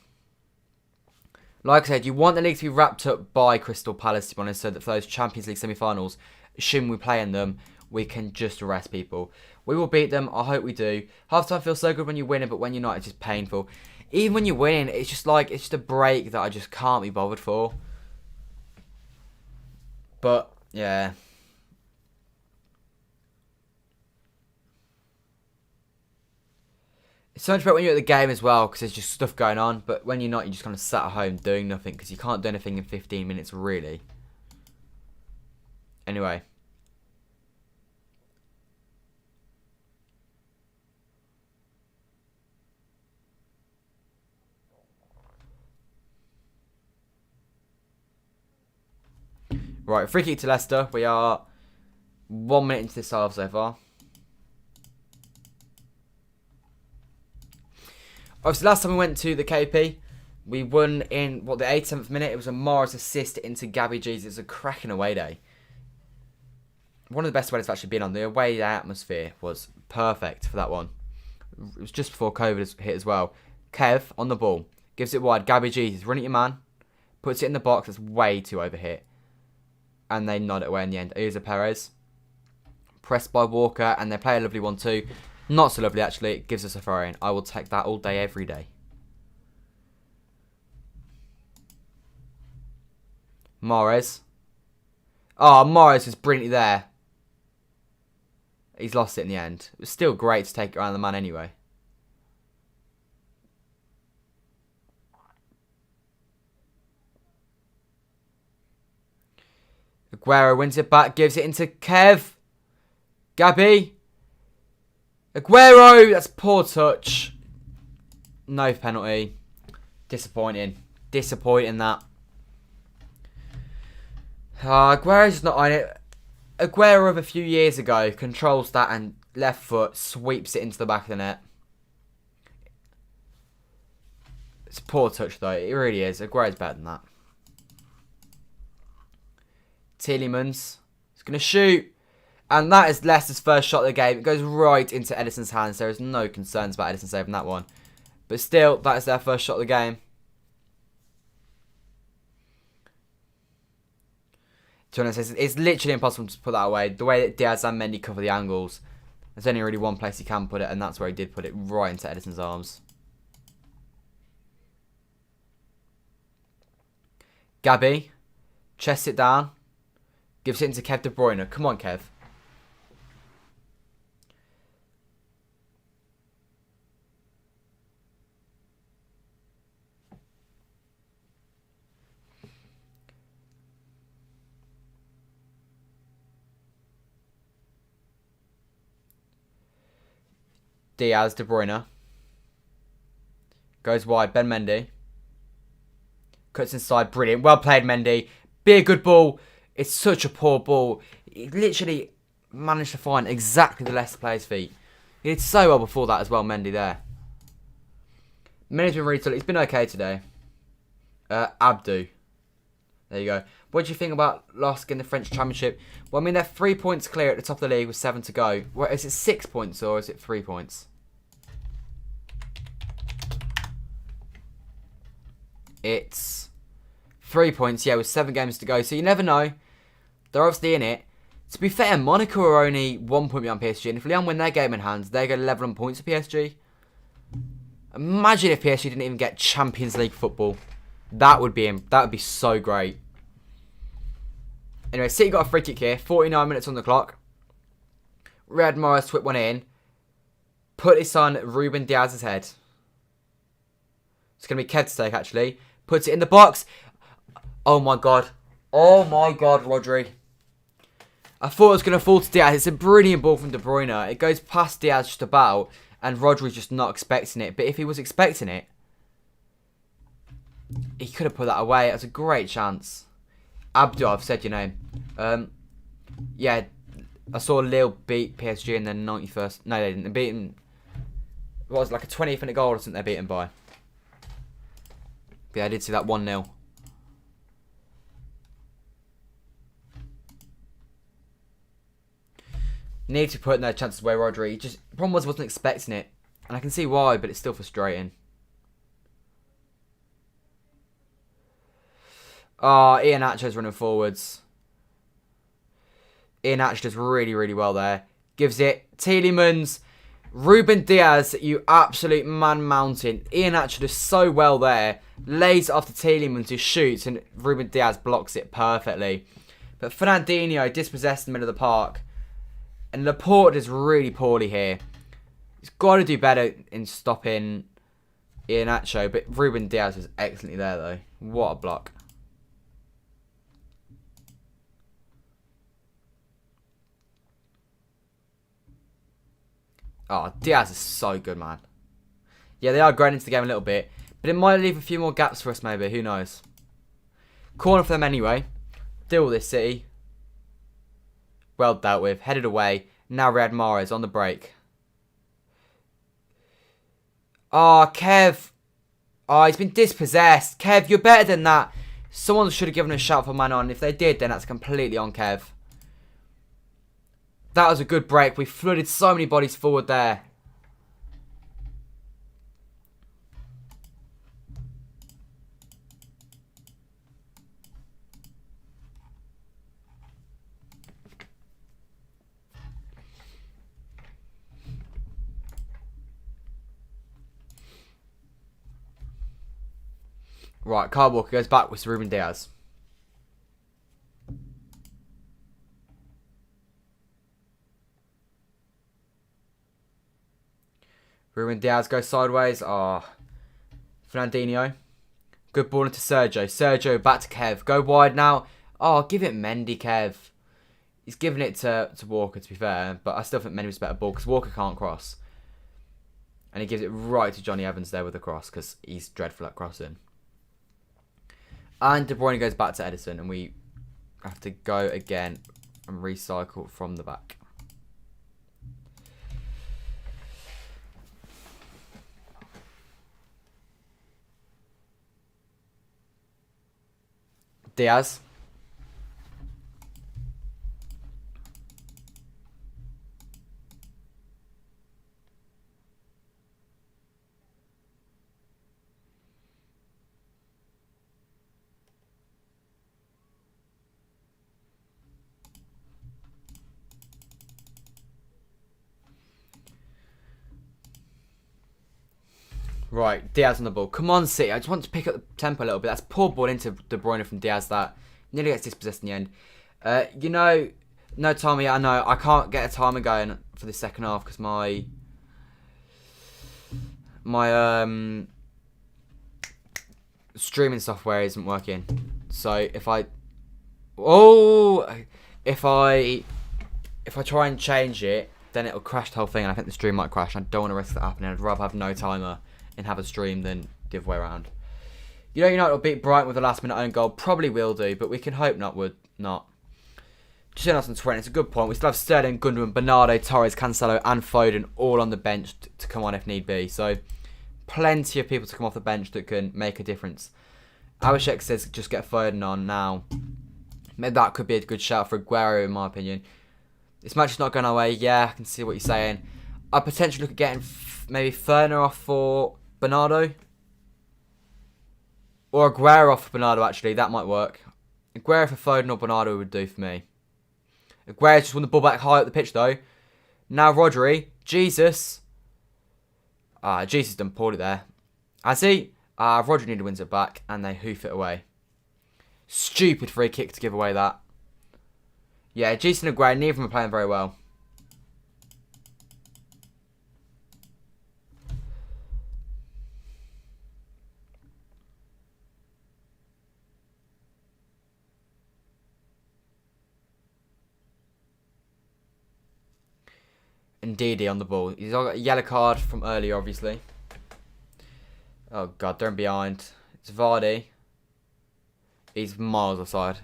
Like I said, you want the league to be wrapped up by Crystal Palace, to be honest, so that for those Champions League semi-finals, assuming we play in them, we can just arrest people. We will beat them. I hope we do. Half-time feels so good when you win it, but when you're not, it's just painful. Even when you win, it's just a break that I just can't be bothered for. But, yeah. It's so much better when you're at the game as well, because there's just stuff going on. But when you're not, you're just kind of sat at home doing nothing, because you can't do anything in 15 minutes, really. Anyway. Right, free kick to Leicester. We are 1 minute into this half so far. Obviously, last time we went to the KP, we won in, the 87th minute. It was a Mahrez assist into Gabby G's. It was a cracking away day. One of the best ways I've actually been on. The away atmosphere was perfect for that one. It was just before COVID hit as well. Kev on the ball. Gives it wide. Gabby G's is running at your man. Puts it in the box. It's way too overhit. And they nod it away in the end. Here's a Perez. Pressed by Walker. And they play a lovely one too. Not so lovely, actually. It gives us a throw-in. I will take that all day, every day. Mahrez. Oh, Mahrez is brilliantly there. He's lost it in the end. It was still great to take it around the man anyway. Aguero wins it back. Gives it into Kev. Gabby. Aguero. That's poor touch. No penalty. Disappointing. Disappointing that. Aguero's not on it. Aguero of a few years ago controls that and left foot sweeps it into the back of the net. It's a poor touch though. It really is. Aguero's better than that. Tielemans is going to shoot. And that is Leicester's first shot of the game. It goes right into Edison's hands. There is no concerns about Edison saving that one. But still, that is their first shot of the game. To be honest, it's literally impossible to put that away. The way that Diaz and Mendy cover the angles, There's only really one place he can put it, and that's where he did put it, right into Ederson's arms. Gabby, chests it down, gives it into Kev De Bruyne. Come on, Kev. Diaz, De Bruyne. Goes wide, Ben Mendy. Cuts inside, brilliant. Well played, Mendy. Be a good ball. It's such a poor ball. He literally managed to find exactly the Leicester player's feet. He did so well before that as well, Mendy there. Mendy's been really solid. He's been okay today. Abdu. There you go. What do you think about LOSC in the French Championship? Well, I mean, they're 3 points clear at the top of the league with 7 to go. Well, is it 6 points or is it 3 points? It's 3 points, yeah, with 7 games to go. So you never know. They're obviously in it. To be fair, Monaco are only 1 point behind PSG. And if Lyon win their game in hand, they're going to level on points with PSG. Imagine if PSG didn't even get Champions League football. That would be so great. Anyway, City got a free kick here. 49 minutes on the clock. Riyad Mahrez whipped one in. Put this on Ruben Dias's head. It's going to be Kev to take, actually. Puts it in the box. Oh, my God. Oh, my God, Rodri. I thought it was going to fall to Diaz. It's a brilliant ball from De Bruyne. It goes past Diaz just about. And Rodri's just not expecting it. But if he was expecting it, he could have put that away. That's a great chance. Abdu, I've said your name. Yeah, I saw Lille beat PSG in the 91st. No, they didn't. They beat him. What was it, like a 20th minute goal or something they beat him by. But yeah, I did see that 1-0. Need to put no chances away, Rodri. Just problem was I wasn't expecting it. And I can see why, but it's still frustrating. Oh, Iheanacho's running forwards. Iheanacho does really, really well there. Gives it. Tielemans. Ruben Dias, you absolute man mountain. Iheanacho does so well there. Lays it off to Tielemans who shoots and Ruben Dias blocks it perfectly. But Fernandinho dispossessed in the middle of the park. And Laporte does really poorly here. He's got to do better in stopping Iheanacho. But Ruben Dias is excellently there though. What a block. Oh, Diaz is so good, man. Yeah, they are growing into the game a little bit. But it might leave a few more gaps for us, maybe. Who knows? Corner for them anyway. Deal with this, City. Well dealt with. Headed away. Now Riyad Mahrez on the break. Oh, Kev. Oh, he's been dispossessed. Kev, you're better than that. Someone should have given a shout for man on. If they did, then that's completely on Kev. That was a good break. We flooded so many bodies forward there. Right, Kyle Walker goes back with Ruben Dias. Ruben Dias goes sideways. Oh, Fernandinho. Good ball into Sergio. Sergio back to Kev. Go wide now. Oh, give it Mendy, Kev. He's giving it to Walker, to be fair. But I still think Mendy was a better ball because Walker can't cross. And he gives it right to Johnny Evans there with the cross because he's dreadful at crossing. And De Bruyne goes back to Ederson. And we have to go again and recycle from the back. Diaz. Right, Diaz on the ball. Come on, City. I just want to pick up the tempo a little bit. That's poor ball into De Bruyne from Diaz that nearly gets dispossessed in the end. You know, no timer yet. I know. I can't get a timer going for the second half because my streaming software isn't working. So if I try and change it, then it'll crash the whole thing, and I think the stream might crash. I don't want to risk that happening. I'd rather have no timer and have a stream than the other way around. You know, United will beat Brighton with a last-minute own goal. Probably will do, but we can hope not. Just in us on 20, it's a good point. We still have Sterling, Gundogan, Bernardo, Torres, Cancelo, and Foden all on the bench to come on if need be. So plenty of people to come off the bench that can make a difference. Abhishek says just get Foden on now. Maybe that could be a good shout for Aguero, in my opinion. This match is not going our way. Yeah, I can see what you're saying. I potentially look at getting maybe Ferner off for Bernardo. Or Aguero off for Bernardo, actually. That might work. Aguero for Foden or Bernardo would do for me. Aguero just won the ball back high up the pitch, though. Now Rodri. Jesus. Jesus done poorly there. Has he? Rodri nearly wins it back, and they hoof it away. Stupid free kick to give away that. Yeah, Jesus and Aguero, neither of them are playing very well. Ndidi on the ball. He's got a yellow card from earlier, obviously. Oh, God, they're in behind. It's Vardy. He's miles offside.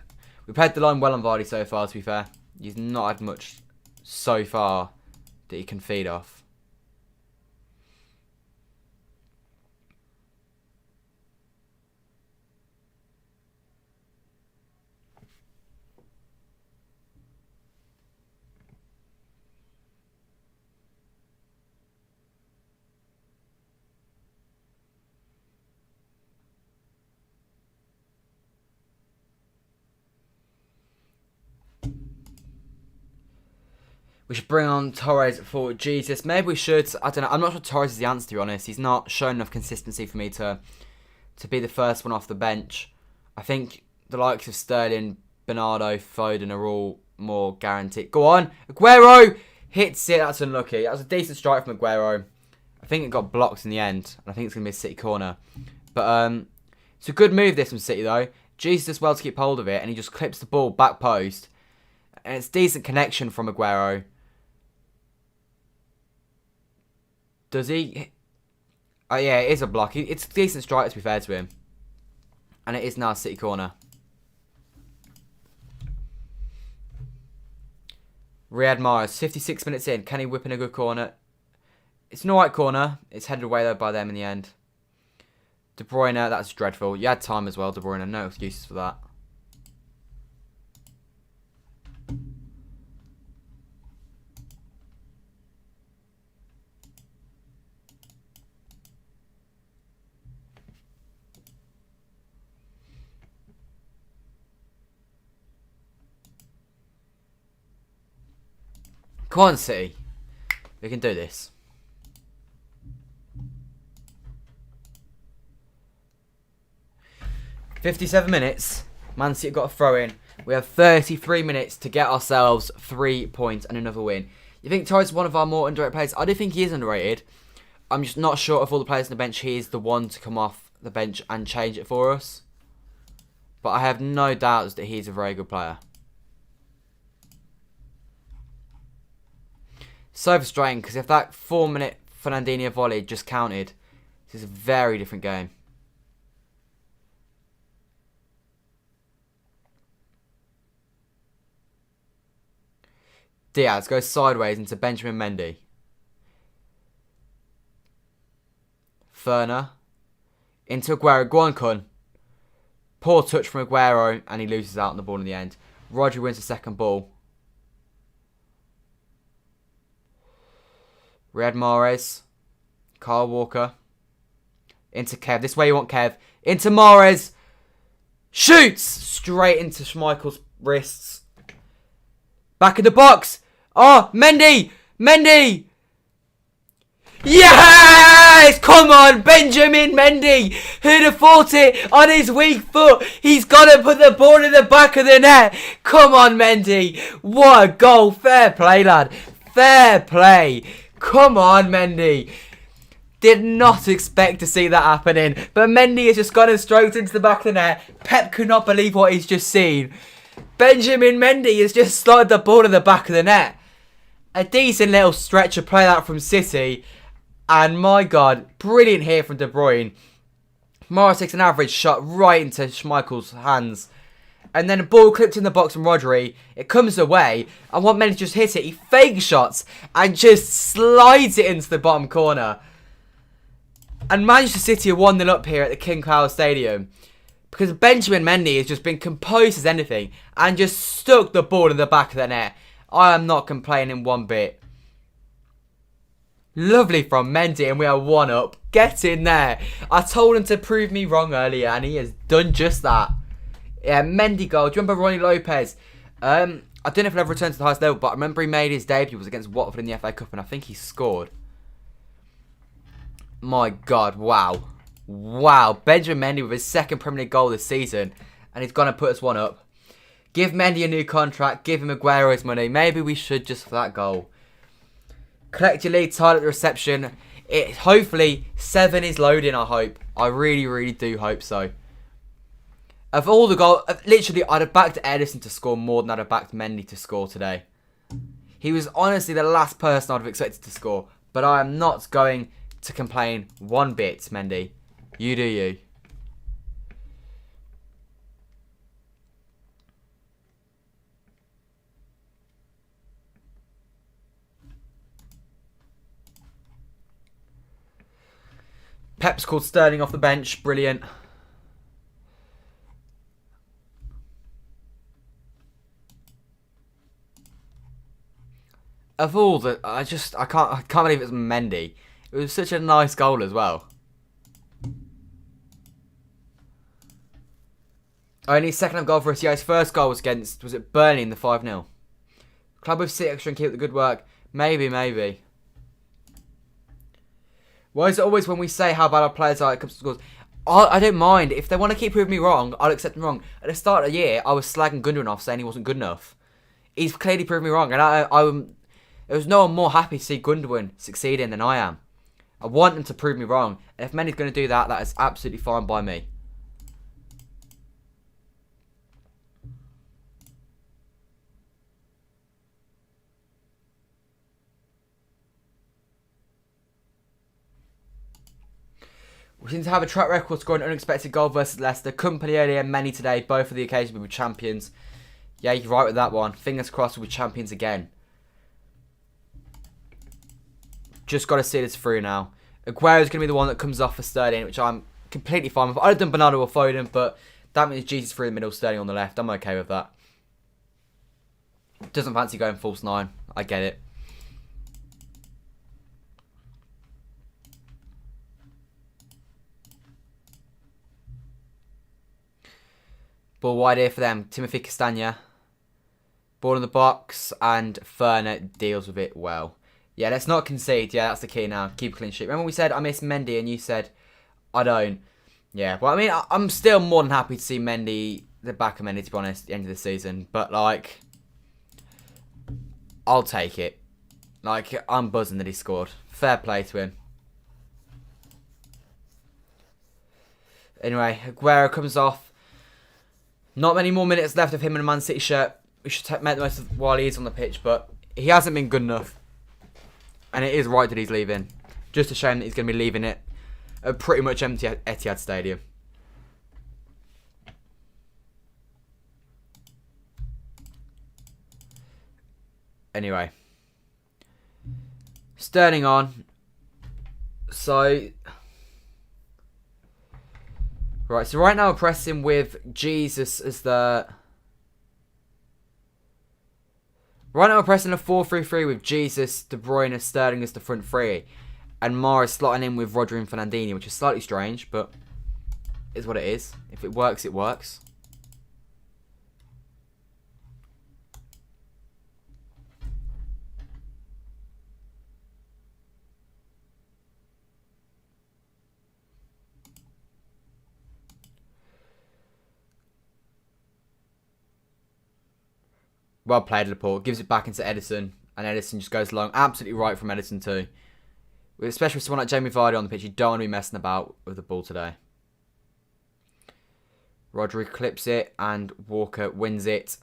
We played the line well on Vardy so far, to be fair. He's not had much so far that he can feed off. We should bring on Torres for Jesus. Maybe we should. I don't know. I'm not sure Torres is the answer, to be honest. He's not shown enough consistency for me to be the first one off the bench. I think the likes of Sterling, Bernardo, Foden are all more guaranteed. Go on. Aguero hits it. That's unlucky. That was a decent strike from Aguero. I think it got blocked in the end. I think it's going to be a City corner. But it's a good move, this from City, though. Jesus does well to keep hold of it, and he just clips the ball back post. And it's decent connection from Aguero. Does he? Oh, yeah, it is a block. It's a decent strike, to be fair to him. And it is now a City corner. Riyad Mahrez, 56 minutes in. Can he whip in a good corner? It's an alright corner. It's headed away, though, by them in the end. De Bruyne, that's dreadful. You had time as well, De Bruyne. No excuses for that. Come on, City. We can do this. $57 minutes. Man City got a throw in. We have 33 minutes to get ourselves 3 points and another win. You think Torres is one of our more underrated players? I do think he is underrated. I'm just not sure of all the players on the bench, he is the one to come off the bench and change it for us. But I have no doubts that he's a very good player. So frustrating, because if that 4-minute Fernandinho volley just counted, this is a very different game. Diaz goes sideways into Benjamin Mendy. Ferner. Into Aguero. Go on, Kun. Poor touch from Aguero, and he loses out on the ball in the end. Rodri wins the second ball. Riyad Mahrez. Kyle Walker. Into Kev. This way you want Kev. Into Mahrez. Shoots! Straight into Schmeichel's wrists. Back in the box. Oh, Mendy! Mendy! Yes! Next, come on, Benjamin Mendy. Who'd have thought it on his weak foot? He's got to put the ball in the back of the net. Come on, Mendy. What a goal. Fair play, lad. Fair play. Come on, Mendy. Did not expect to see that happening. But Mendy has just gone and stroked into the back of the net. Pep could not believe what he's just seen. Benjamin Mendy has just slotted the ball in the back of the net. A decent little stretch of play out from City. And my God, brilliant here from De Bruyne. Morris takes an average shot right into Schmeichel's hands. And then a ball clipped in the box from Rodri. It comes away. And what Mendy just hit it, he fake shots and just slides it into the bottom corner. And Manchester City are 1-0 up here at the King Power Stadium. Because Benjamin Mendy has just been composed as anything. And just stuck the ball in the back of the net. I am not complaining one bit. Lovely from Mendy, and we are 1 up. Get in there. I told him to prove me wrong earlier, and he has done just that. Yeah, Mendy goal. Do you remember Ronnie Lopez? I don't know if he'll ever return to the highest level, but I remember he made his debut. It was against Watford in the FA Cup, and I think he scored. My God, wow. Wow. Benjamin Mendy with his second Premier League goal this season, and he's going to put us 1 up. Give Mendy a new contract. Give him Aguero's money. Maybe we should just for that goal. Collect your lead title at the reception. Hopefully, 7 is loading, I hope. I really, really do hope so. Of all the goals, literally, I'd have backed Edison to score more than I'd have backed Mendy to score today. He was honestly the last person I'd have expected to score. But I am not going to complain one bit, Mendy. You do you. Pep's called Sterling off the bench. Brilliant. Of all the, I can't believe it's Mendy. It was such a nice goal as well. Only second goal for us. Yeah, his first goal was it Burnley in the 5-0? Club with 6 extra and keep the good work. Maybe. Why is it always when we say how bad our players are, it comes to scores? I don't mind. If they want to keep proving me wrong, I'll accept them wrong. At the start of the year, I was slagging Gundogan off, saying he wasn't good enough. He's clearly proven me wrong, and there was no one more happy to see Gundogan succeeding than I am. I want him to prove me wrong, and if Mendy's going to do that, that is absolutely fine by me. We seem to have a track record scoring an unexpected goal versus Leicester. Company earlier, Mendy today. Both of the occasions we were champions. Yeah, you're right with that one. Fingers crossed we'll be champions again. Just got to see this through now. Aguero's going to be the one that comes off for Sterling, which I'm completely fine with. I'd have done Bernardo or Foden, but that means Jesus through the middle, Sterling on the left. I'm okay with that. Doesn't fancy going false 9. I get it. Ball wide here for them. Timothy Castagna. Ball in the box. And Ferner deals with it well. Yeah, let's not concede. Yeah, that's the key now. Keep a clean sheet. Remember we said I miss Mendy and you said I don't. Yeah, well, I mean, I'm still more than happy to see Mendy, the back of Mendy, to be honest, at the end of the season. But, like, I'll take it. Like, I'm buzzing that he scored. Fair play to him. Anyway, Aguero comes off. Not many more minutes left of him in a Man City shirt. We should make the most of while he is on the pitch, but he hasn't been good enough. And it is right that he's leaving. Just a shame that he's going to be leaving it a pretty much empty Etihad Stadium. Anyway. Sterling on. So... Right, so right now we're pressing with Jesus as the... Right now we're pressing a 4-3-3 with Jesus, De Bruyne and Sterling as the front three. And Mahrez slotting in with Rodri and Fernandinho, which is slightly strange, but is what it is. If it works, it works. Well played, Laporte. Gives it back into Edison. And Edison just goes long. Absolutely right from Edison too. Especially with someone like Jamie Vardy on the pitch. You don't want to be messing about with the ball today. Rodri clips it. And Walker wins it.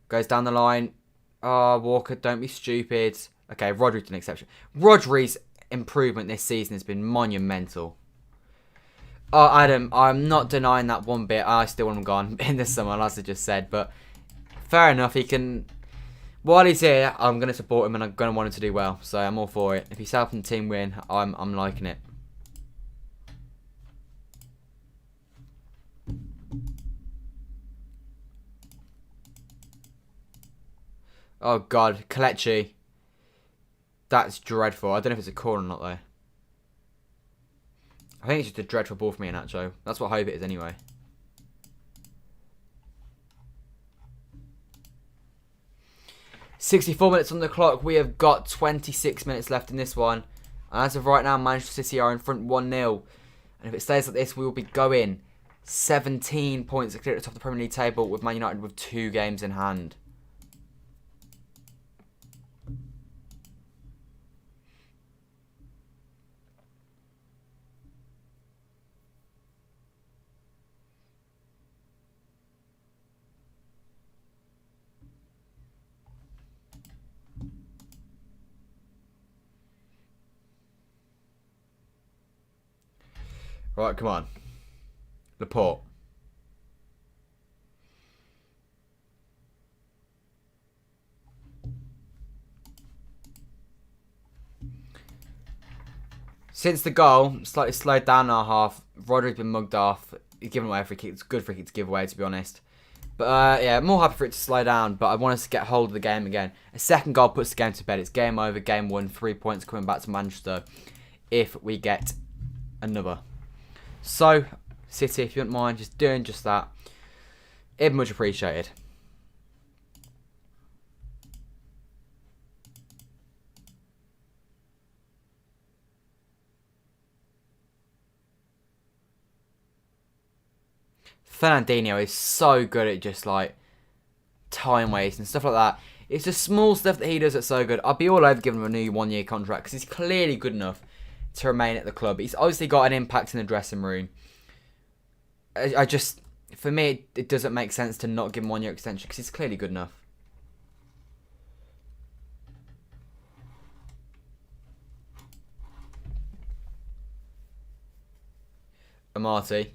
Goes down the line. Oh, Walker, don't be stupid. Okay, Rodri's an exception. Rodri's improvement this season has been monumental. Oh, Adam, I'm not denying that one bit. I still want him gone in the summer, as I just said. But fair enough, he can... While he's here, I'm going to support him and I'm going to want him to do well. So I'm all for it. If he's helping the team win, I'm liking it. Oh, God. Kelechi. That's dreadful. I don't know if it's a corner or not, though. I think it's just a dreadful ball for me, Nacho. That's what I hope it is, anyway. "64 minutes on the clock. We have got 26 minutes left in this one. And as of right now, Manchester City are in front 1-0. And if it stays like this, we will be going 17 points clear at the top of the Premier League table with Man United with 2 games in hand. Right, come on. Laporte. Since the goal, slightly slowed down our half. Rodri's been mugged off. He's given away a free kick. It's a good free kick to give away, to be honest. But yeah, more happy for it to slow down. But I want us to get hold of the game again. A second goal puts the game to bed. It's game over, game won. 3 points coming back to Manchester if we get another. So, City, if you don't mind just doing just that, it'd be much appreciated. Fernandinho is so good at just like time waste and stuff like that. It's the small stuff that he does that's so good. I'd be all over giving him a new 1-year contract because he's clearly good enough to remain at the club. He's obviously got an impact in the dressing room. I just, for me, it doesn't make sense to not give him 1-year extension because he's clearly good enough. Amati.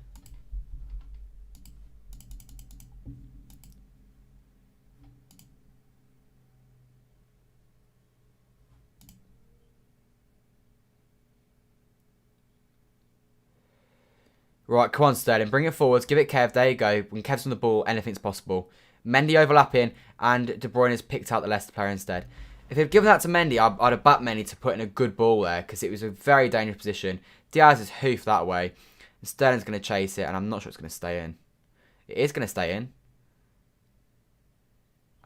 Right, come on, Sterling. Bring it forwards. Give it Kev. There you go. When Kev's on the ball, anything's possible. Mendy overlapping, and De Bruyne has picked out the Leicester player instead. If they'd given that to Mendy, I'd have backed Mendy to put in a good ball there, because it was a very dangerous position. Diaz is hoofed that way. And Sterling's going to chase it, and I'm not sure it's going to stay in. It is going to stay in.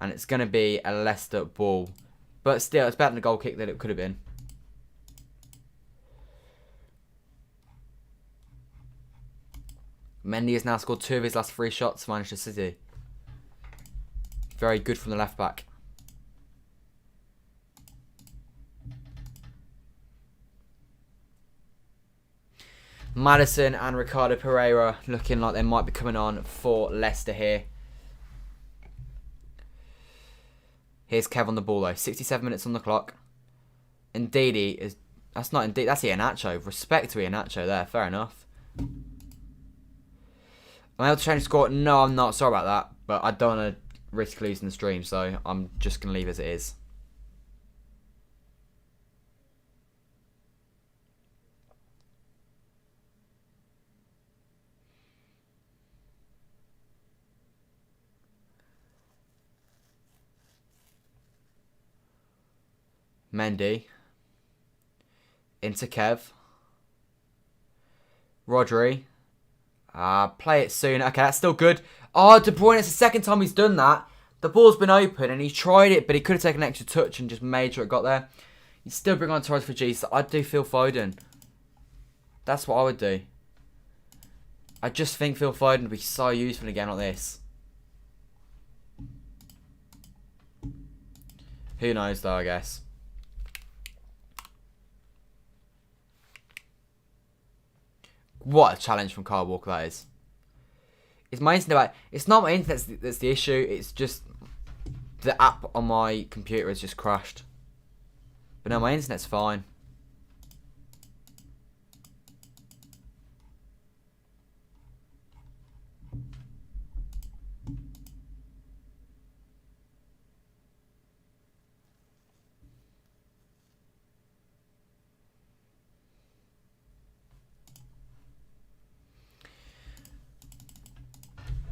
And it's going to be a Leicester ball. But still, it's better than the goal kick that it could have been. Mendy has now scored 2 of his last 3 shots for Manchester City. Very good from the left back. Maddison and Ricardo Pereira looking like they might be coming on for Leicester here. Here's Kev on the ball though. 67 minutes on the clock. Ndidi is... That's not Ndidi. That's Iheanacho. Respect to Iheanacho there. Fair enough. Am I able to change the score? No, I'm not. Sorry about that. But I don't want to risk losing the stream, so I'm just going to leave it as it is. Mendy. Into Kev. Rodri. Play it soon. Okay, that's still good. Oh, De Bruyne, it's the second time he's done that. The ball's been open and he's tried it, but he could have taken an extra touch and just made sure it got there. He'd still bring on Torres for G, so I'd do Phil Foden. That's what I would do. I just think Phil Foden would be so useful again like this. Who knows though, I guess. What a challenge from Kyle Walker that is. It's my internet. It's not my internet that's the issue. It's just the app on my computer has just crashed. But no, my internet's fine.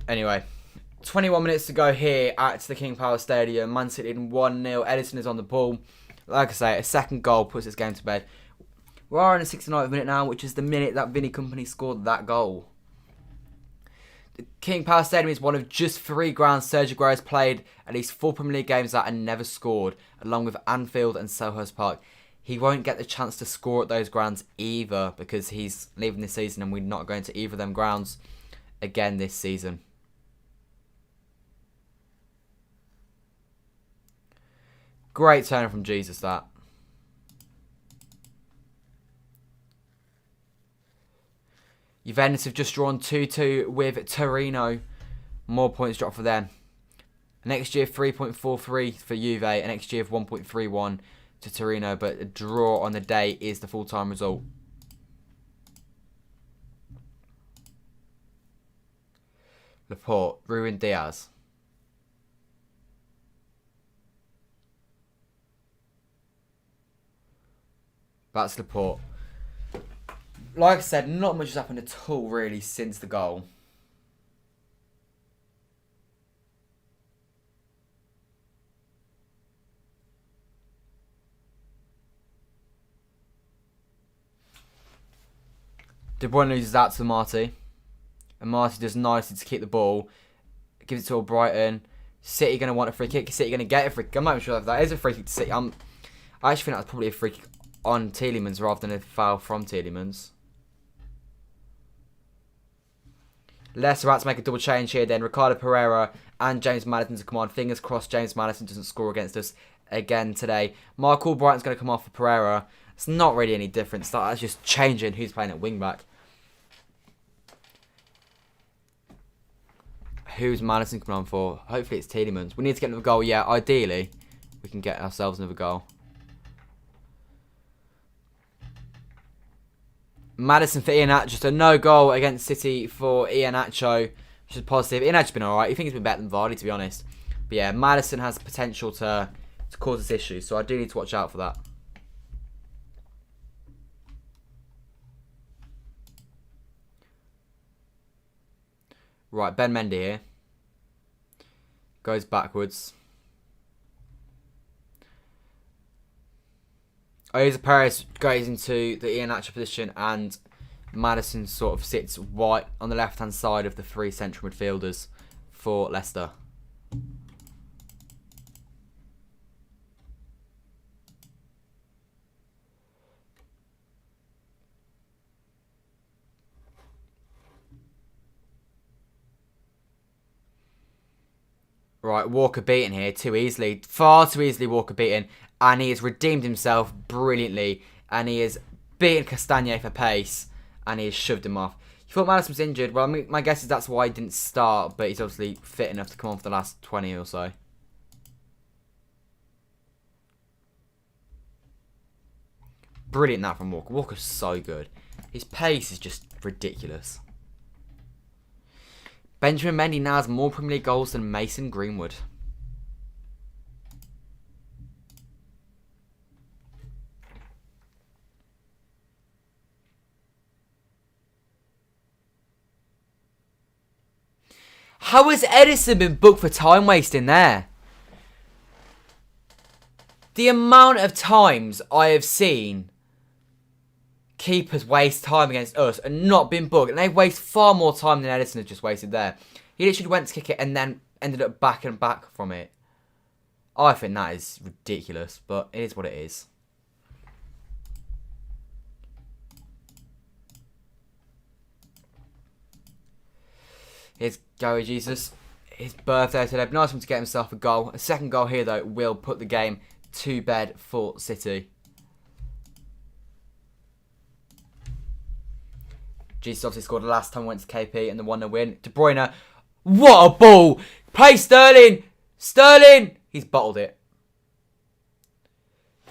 Anyway, 21 minutes to go here at the King Power Stadium. Man City in 1-0. Edison is on the ball. Like I say, a second goal puts this game to bed. We are in the 69th minute now, which is the minute that Vinny Company scored that goal. The King Power Stadium is one of just 3 grounds Sergio Aguero has played at least 4 Premier League games at and never scored, along with Anfield and Selhurst Park. He won't get the chance to score at those grounds either because he's leaving this season and we're not going to either of them grounds again this season. Great turn from Jesus, that. Juventus have just drawn 2-2 with Torino. More points dropped for them. An XG of 3.43 for Juve, an XG of 1.31 to Torino, but a draw on the day is the full-time result. Laporte, Ruben Dias. That's Laporte. Like I said, not much has happened at all really since the goal. De Bruyne loses that to Marty. And Marty does nicely to keep the ball. Gives it to Brighton. City going to want a free kick. City going to get a free kick. I'm not even sure if that is a free kick to City. I actually think that's probably a free kick on Tielemans rather than a foul from Tielemans. Leicester about to make a double change here then. Ricardo Pereira and James Maddison to come on. Fingers crossed James Maddison doesn't score against us again today. Mark Albrighton's going to come off for Pereira. It's not really any difference. That's just changing who's playing at wing back. Who's Maddison coming on for? Hopefully it's Tielemans. We need to get another goal. Yeah, ideally we can get ourselves another goal. Maddison for Iheanacho, just a no-goal against City for Iheanacho, which is positive. Iheanacho's been alright. I think he's been better than Vardy, to be honest. But yeah, Maddison has the potential to cause us issues, so I do need to watch out for that. Right, Ben Mendy here. Goes backwards. Oza Perez goes into the Iheanacho position and Maddison sort of sits wide on the left-hand side of the 3 central midfielders for Leicester. Right, Walker beaten here too easily. Far too easily Walker beaten. And he has redeemed himself brilliantly. And he has beaten Castagne for pace. And he has shoved him off. You thought Maddison was injured. Well, my guess is that's why he didn't start. But he's obviously fit enough to come on for the last 20 or so. Brilliant that from Walker. Walker's so good. His pace is just ridiculous. Benjamin Mendy now has more Premier League goals than Mason Greenwood. How has Edison been booked for time wasting there? The amount of times I have seen keepers waste time against us and not been booked, and they waste far more time than Edison has just wasted there. He literally went to kick it and then ended up back and back from it. I think that is ridiculous, but it is what it is. Here's Gary Jesus. His birthday today. Nice one to get himself a goal. A second goal here, though, will put the game to bed for City. Jesus obviously scored the last time we went to KP and the 1-0 win. De Bruyne. What a ball! Play Sterling! Sterling! He's bottled it.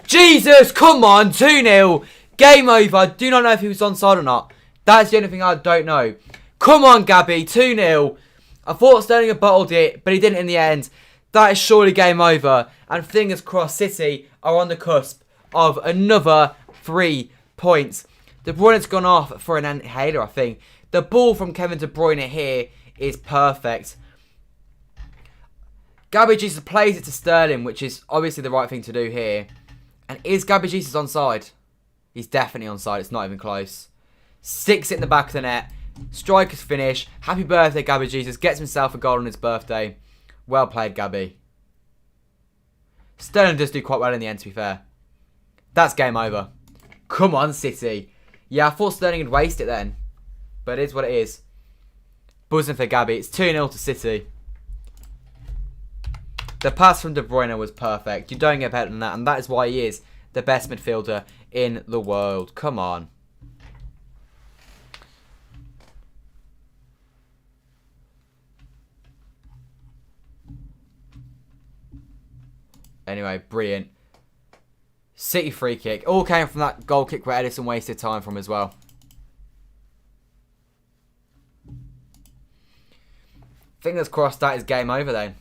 Jesus! Come on! 2-0. Game over. I do not know if he was onside or not. That's the only thing I don't know. Come on, Gabby. 2-0. I thought Sterling had bottled it, but he didn't in the end. That is surely game over. And fingers crossed, City are on the cusp of another 3 points. De Bruyne's gone off for an inhaler, I think. The ball from Kevin De Bruyne here is perfect. Gabby Jesus plays it to Sterling, which is obviously the right thing to do here. And is Gabby Jesus onside? He's definitely onside. It's not even close. Sticks it in the back of the net. Striker's finish. Happy birthday, Gabby Jesus. Gets himself a goal on his birthday. Well played, Gabby. Sterling does do quite well in the end, to be fair. That's game over. Come on, City. Yeah, I thought Sterling had wasted it then. But it is what it is. Buzzing for Gabby. It's 2-0 to City. The pass from De Bruyne was perfect. You don't get better than that. And that is why he is the best midfielder in the world. Come on. Anyway, brilliant. City free kick. All came from that goal kick where Edison wasted time from as well. Fingers crossed that is game over then.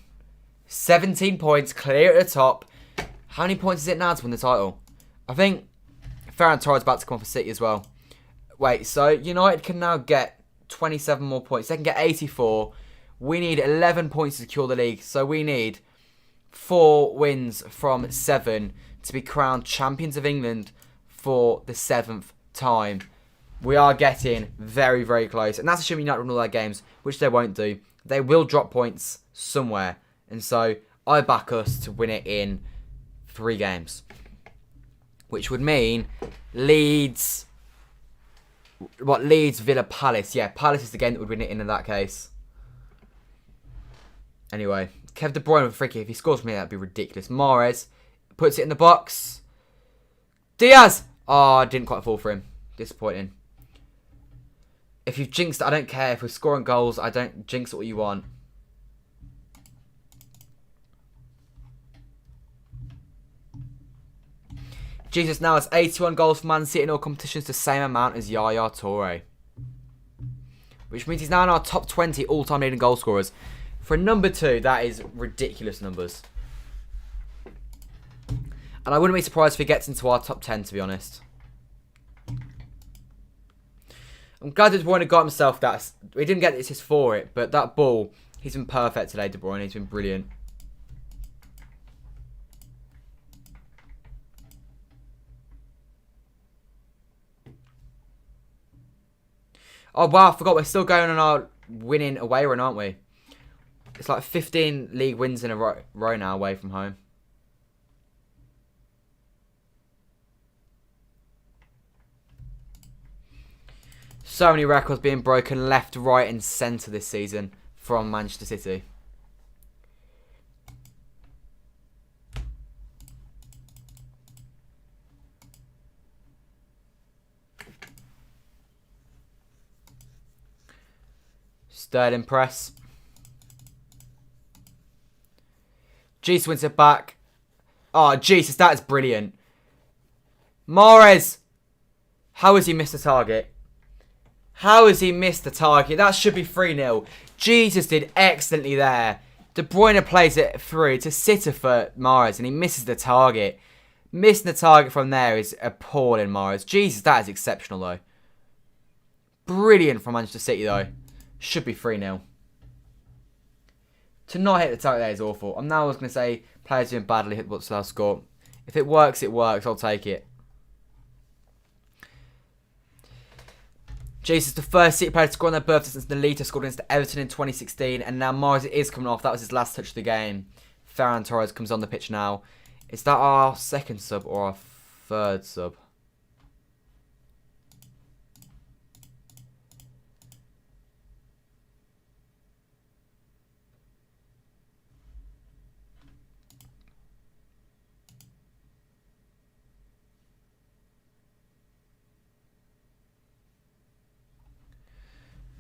17 points, clear at the top. How many points is it now to win the title? I think Ferran Torres about to come on for City as well. Wait, so United can now get 27 more points. They can get 84. We need 11 points to secure the league. So we need 4 wins from 7 to be crowned champions of England for the 7th time. We are getting very, very close. And that's assuming United win all their games, which they won't do. They will drop points somewhere. And so I back us to win it in 3 games. Which would mean Leeds... What, Leeds, Villa, Palace. Yeah, Palace is the game that would win it in that case. Anyway, Kev De Bruyne with a free kick. If he scores for me, that'd be ridiculous. Mahrez puts it in the box. Diaz! Oh, didn't quite fall for him. Disappointing. If you've jinxed it, I don't care. If we're scoring goals, I don't jinx it what you want. Jesus now has 81 goals for Man City in all competitions, the same amount as Yaya Toure. Which means he's now in our top 20 all-time leading goal scorers. For number 2, that is ridiculous numbers. And I wouldn't be surprised if he gets into our top 10, to be honest. I'm glad De Bruyne got himself that. He didn't get the assist for it, but that ball, he's been perfect today, De Bruyne. He's been brilliant. Oh, wow, I forgot we're still going on our winning away run, aren't we? It's like 15 league wins in a row now away from home. So many records being broken left, right and centre this season from Manchester City. Sterling press. Jesus wins it back. Oh, Jesus, that is brilliant. Mahrez. How has he missed the target? How has he missed the target? That should be 3-0. Jesus did excellently there. De Bruyne plays it through to sitter for Mahrez and he misses the target. Missing the target from there is appalling, Mahrez. Jesus, that is exceptional though. Brilliant from Manchester City though. Should be 3-0. To not hit the target there is awful. I'm now going to say players doing badly hit what's last score. If it works, it works. I'll take it. Jesus, the first City player to score on their birthday since Nolita scored against Everton in 2016. And now Mahrez is coming off. That was his last touch of the game. Ferran Torres comes on the pitch now. Is that our second sub or our third sub?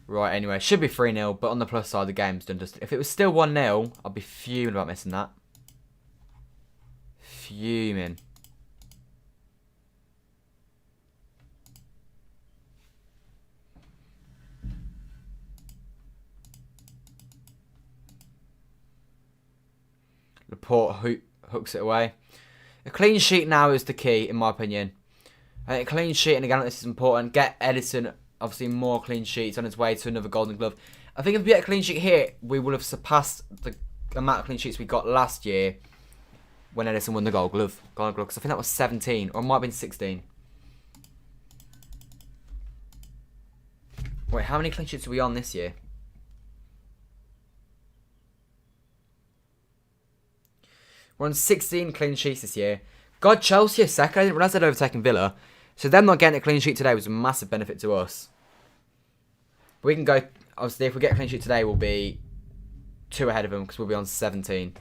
Right, anyway, should be 3-0, but on the plus side, the game's done. Just if it was still 1-0, I'd be fuming about missing that. Fuming. Laporte hooks it away. A clean sheet now is the key, in my opinion. A clean sheet, and again, this is important. Get Edison, obviously, more clean sheets on his way to another Golden Glove. I think if we get a clean sheet here, we will have surpassed the amount of clean sheets we got last year when Edison won the Golden Glove. Because I think that was 17, or it might have been 16. Wait, how many clean sheets are we on this year? We're on 16 clean sheets this year. God, Chelsea are second. I didn't realise they'd overtaken Villa. So them not getting a clean sheet today was a massive benefit to us. We can go, obviously, if we get a clean sheet today, we'll be 2 ahead of them because we'll be on 17.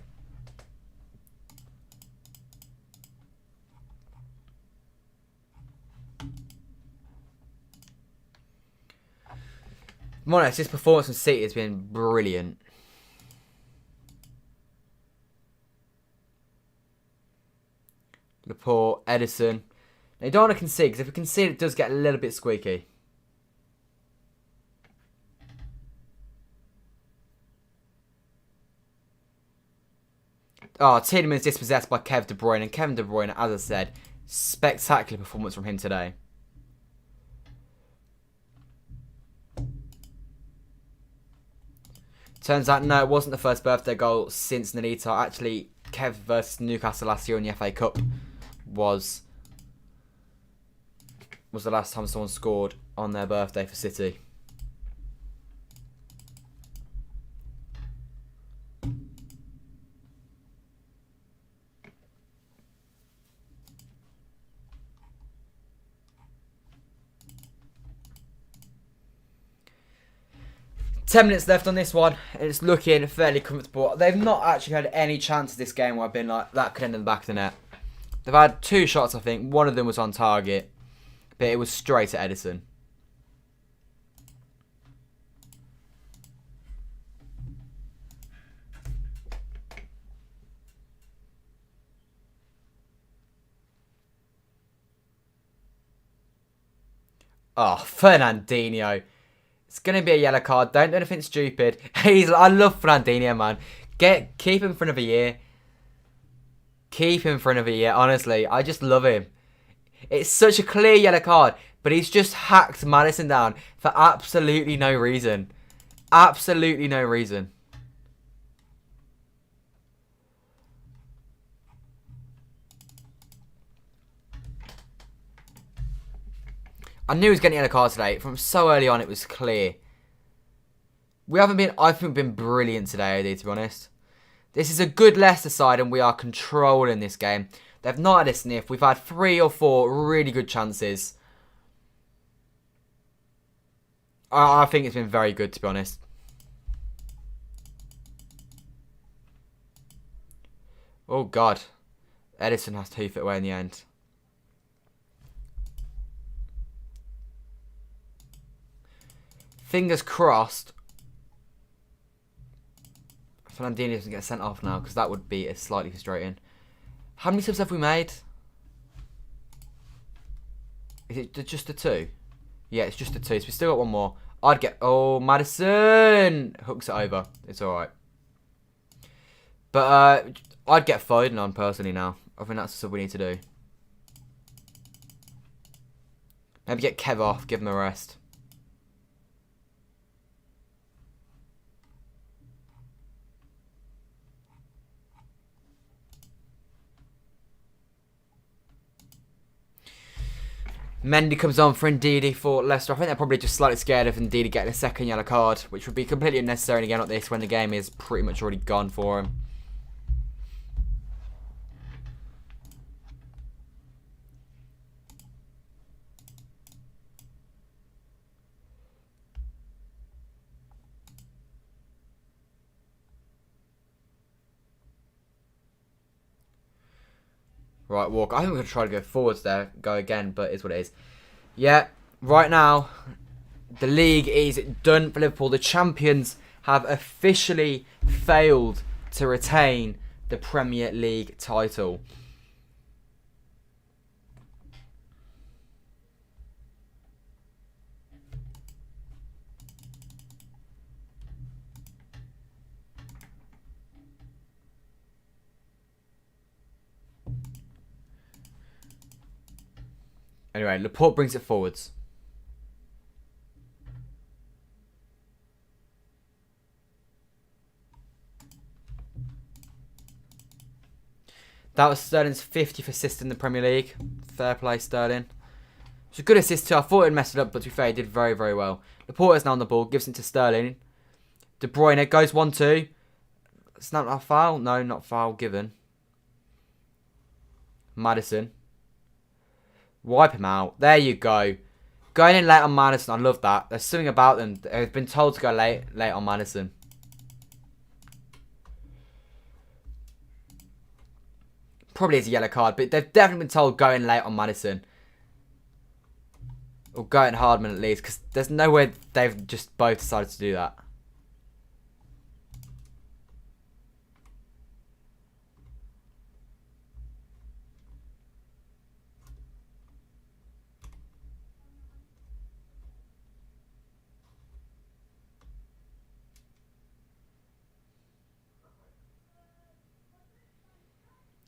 More or less, this performance from City has been brilliant. Laporte, Edison. Now, you don't want to concede, because if we concede, it does get a little bit squeaky. Oh, Tiedemann is dispossessed by Kevin De Bruyne. And Kevin De Bruyne, as I said, spectacular performance from him today. Turns out, no, it wasn't the first birthday goal since Nolito. Actually, Kev versus Newcastle last year in the FA Cup was the last time someone scored on their birthday for City. Ten minutes left on this one, and it's looking fairly comfortable. They've not actually had any chances this game where I've been like, that could end in the back of the net. They've had 2 shots, I think. One of them was on target, but it was straight at Edison. Oh, Fernandinho. It's going to be a yellow card. Don't do anything stupid. I love Fernandinho, man. Keep him for another year. Keep him for another year, honestly. I just love him. It's such a clear yellow card, but he's just hacked Maddison down for absolutely no reason. Absolutely no reason. I knew he was getting a yellow card today. From so early on, it was clear. We haven't been, I think, been brilliant today, AD, to be honest. This is a good Leicester side, and we are controlling this game. They've not had a sniff. We've had 3 or 4 really good chances. I think it's been very good, to be honest. Oh, God. Edison has to hoof it away in the end. Fingers crossed Fernandinho doesn't get sent off now, because that would be slightly frustrating. How many subs have we made? Is it just the 2? Yeah, it's just the 2. So we still got 1 more. I'd get... Oh, Maddison! Hooks it over. It's alright. But I'd get Foden on personally now. I think that's the sub we need to do. Maybe get Kev off. Give him a rest. Mendy comes on for Ndidi for Leicester. I think they're probably just slightly scared of Ndidi getting a second yellow card, which would be completely unnecessary in a game like this when the game is pretty much already gone for him. Right, Walker. I think we're going to try to go forwards there. Go again, but it's what it is. Yeah, right now, The league is done for Liverpool. The champions have officially failed to retain the Premier League title. Anyway, Laporte brings it forwards. That was Sterling's 50th assist in the Premier League. Fair play, Sterling. It's a good assist too. I thought it messed it up, but to be fair, he did very, very well. Laporte is now on the ball, gives it to Sterling. De Bruyne goes 1-2. It's not a foul. No, not foul given. Maddison. Wipe him out. There you go. Going in late on Maddison, I love that. There's something about them. They've been told to go late on Maddison. Probably is a yellow card, but they've definitely been told going late on Maddison. Or going Hardman at least, because there's no way they've just both decided to do that.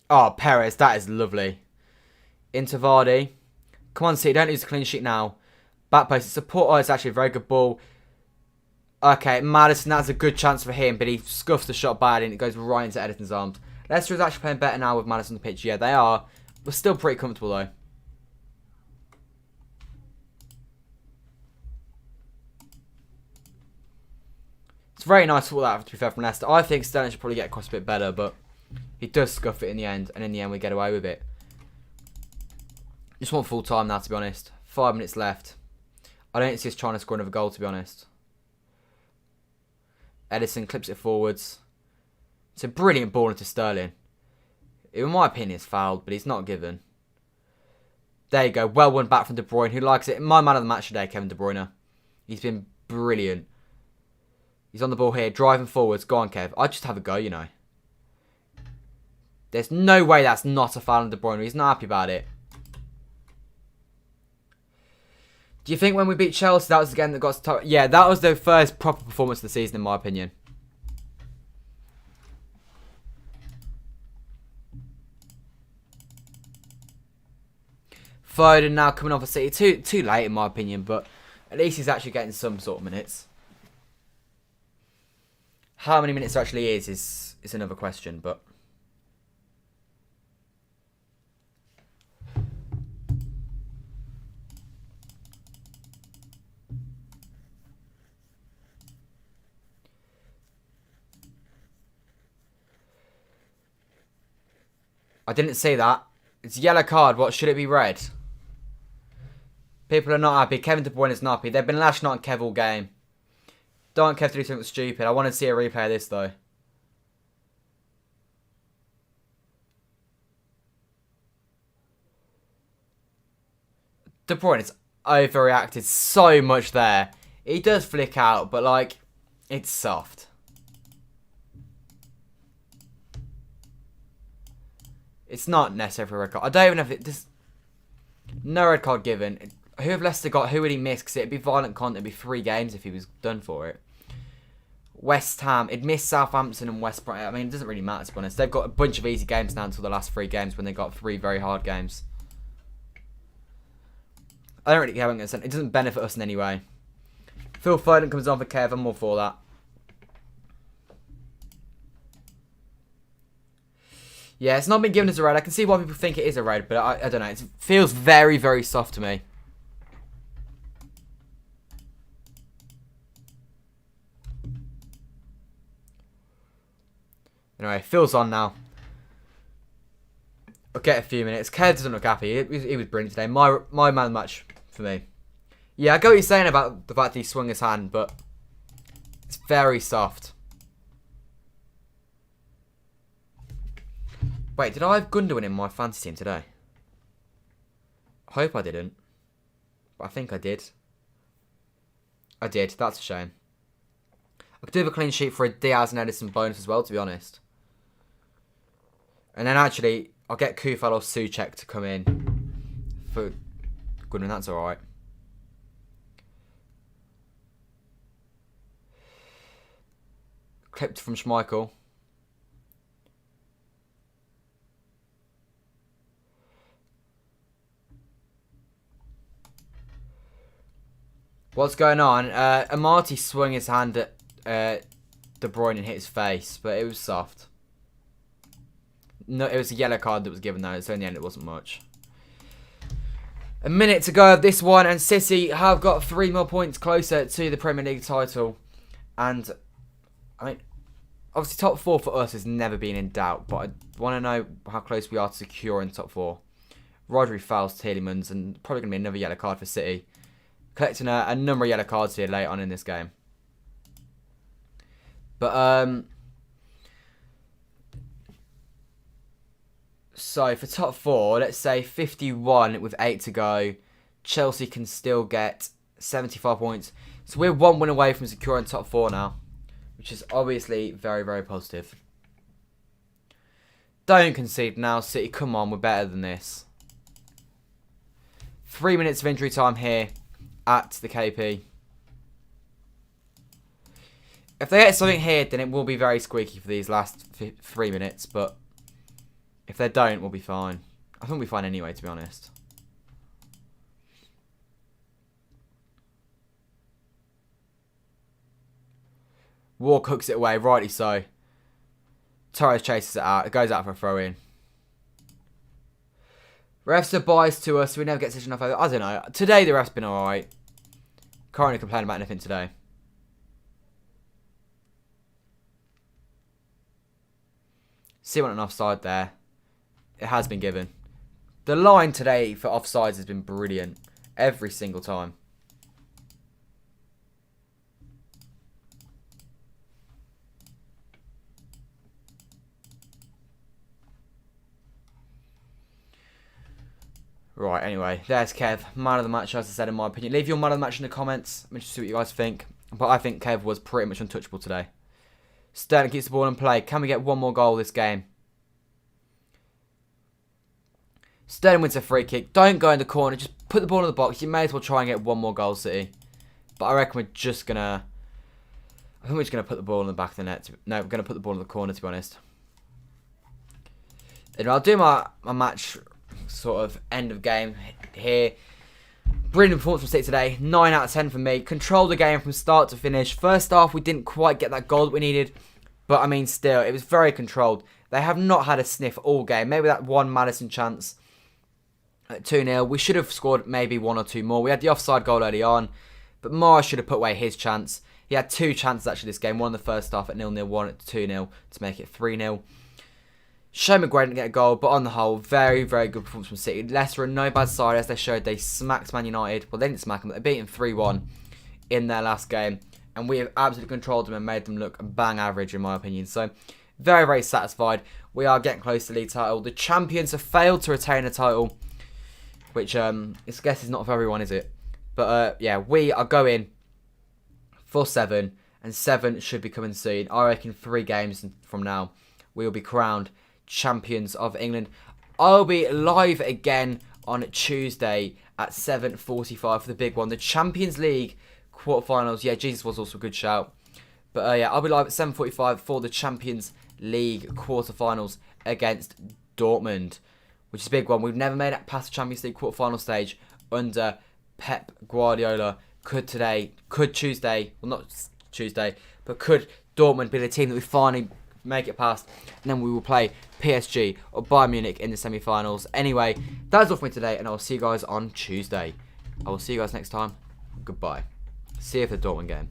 Oh, Perez, that is lovely. Into Vardy. Come on, City, don't lose a clean sheet now. Back post, support. Oh, it's actually a very good ball. Okay, Maddison, that's a good chance for him, but he scuffs the shot bad and it goes right into Ederson's arms. Leicester is actually playing better now with Maddison on the pitch. Yeah, they are. We're still pretty comfortable, though. It's very nice for that, to be fair, from Leicester. I think Sterling should probably get across a bit better, but he does scuff it in the end, and in the end we get away with it. Just want full time now, to be honest. 5 minutes left. I don't see us trying to score another goal, to be honest. Ederson clips it forwards. It's a brilliant ball into Sterling. In my opinion, it's fouled, but he's not given. There you go. Well won back from De Bruyne, who likes it. My man of the match today, Kevin De Bruyne. He's been brilliant. He's on the ball here, driving forwards. Go on, Kev. I just have a go, you know. There's no way that's not a foul on De Bruyne. He's not happy about it. Do you think when we beat Chelsea, that was the game that got us to... Yeah, that was the first proper performance of the season, in my opinion. Foden now coming on for City. Too late, in my opinion, but at least he's actually getting some sort of minutes. How many minutes there actually is another question, but... I didn't see that. It's a yellow card. What, should it be red? People are not happy. Kevin De Bruyne is not happy. They've been lashing out on Kev all game. Don't want Kev to do something stupid. I want to see a replay of this, though. De Bruyne has overreacted so much there. He does flick out, but, like, it's soft. It's not necessary for a red card. I don't even know if it... Just, no red card given. Who have Leicester got? Who would he miss? Because it'd be violent content. It'd be 3 games if he was done for it. West Ham. It'd miss Southampton and West Brom. I mean, it doesn't really matter, to be honest. They've got a bunch of easy games now until the last 3 games when they got 3 very hard games. I don't really care what I'm going to say. It doesn't benefit us in any way. Phil Foden comes on for Kev. I'm all for that. Yeah, it's not been given as a red. I can see why people think it is a red, but I don't know. It feels very, very soft to me. Anyway, Phil's on now. I'll get a few minutes. Kev doesn't look happy. He was brilliant today. My man of the match for me. Yeah, I get what you're saying about the fact that he swung his hand, but it's very soft. Wait, did I have Gundogan in my fantasy team today? I hope I didn't. But I think I did. I did. That's a shame. I could do have a clean sheet for a Diaz and Edison bonus as well, to be honest. And then actually, I'll get Kufal or Souček to come in for good, and that's alright. Clipped from Schmeichel. What's going on? Amati swung his hand at De Bruyne and hit his face, but it was soft. No, it was a yellow card that was given though, so in the end it wasn't much. A minute to go of this one, and City have got 3 more points closer to the Premier League title. And, I mean, obviously top 4 for us has never been in doubt, but I want to know how close we are to securing top 4. Rodri fouls Tielemans, and probably going to be another yellow card for City. Collecting a number of yellow cards here late on in this game. But, so for top 4, let's say 51 with 8 to go. Chelsea can still get 75 points. So we're 1 win away from securing top 4 now, which is obviously very, very positive. Don't concede now, City. Come on, we're better than this. 3 minutes of injury time here at the KP. If they get something here, then it will be very squeaky for these last 3 minutes, but if they don't, we'll be fine. I think we'll be fine anyway, to be honest. Ward cooks it away, rightly so. Torres chases it out. It goes out for a throw-in. Refs are biased to us, so we never get such enough over. I don't know. Today, the ref's been alright. Can't really complain about anything today. See what an offside there. It has been given. The line today for offsides has been brilliant. Every single time. Right, anyway, there's Kev. Man of the match, as I said, in my opinion. Leave your man of the match in the comments. I'm interested to see what you guys think. But I think Kev was pretty much untouchable today. Sterling keeps the ball in play. Can we get one more goal this game? Sterling wins a free kick. Don't go in the corner. Just put the ball in the box. You may as well try and get one more goal, City. But I reckon we're just going to... I think we're just going to put the ball in the back of the net. No, we're going to put the ball in the corner, to be honest. And I'll do my match sort of end of game here. Brilliant performance from City today. 9 out of 10 for me. Controlled the game from start to finish. First half, we didn't quite get that goal that we needed. But, I mean, still, it was very controlled. They have not had a sniff all game. Maybe that one Maddison chance at 2-0. We should have scored maybe 1 or 2 more. We had the offside goal early on. But Mara should have put away his chance. He had 2 chances, actually, this game. One in the first half at 0-0, one at 2-0 to make it 3-0. Shane McGuire didn't get a goal, but on the whole, very, very good performance from City. Leicester are no bad side, as they showed. They smacked Man United. Well, they didn't smack them, but they beat them 3-1 in their last game. And we have absolutely controlled them and made them look bang average, in my opinion. So, very, very satisfied. We are getting close to the league title. The champions have failed to retain a title, which I guess is not for everyone, is it? But, yeah, we are going for 7, and 7 should be coming soon. I reckon 3 games from now, we will be crowned champions of England. I'll be live again on Tuesday at 7:45 for the big one, the Champions League quarterfinals. Yeah, Jesus was also a good shout. But yeah, I'll be live at 7:45 for the Champions League quarterfinals against Dortmund, which is a big one. We've never made it past the Champions League quarterfinal stage under Pep Guardiola. Could Tuesday, well not Tuesday, but could Dortmund be the team that we finally make it past, and then we will play PSG or Bayern Munich in the semi-finals. Anyway, that's all for me today, and I will see you guys on Tuesday. I will see you guys next time. Goodbye. See you for the Dortmund game.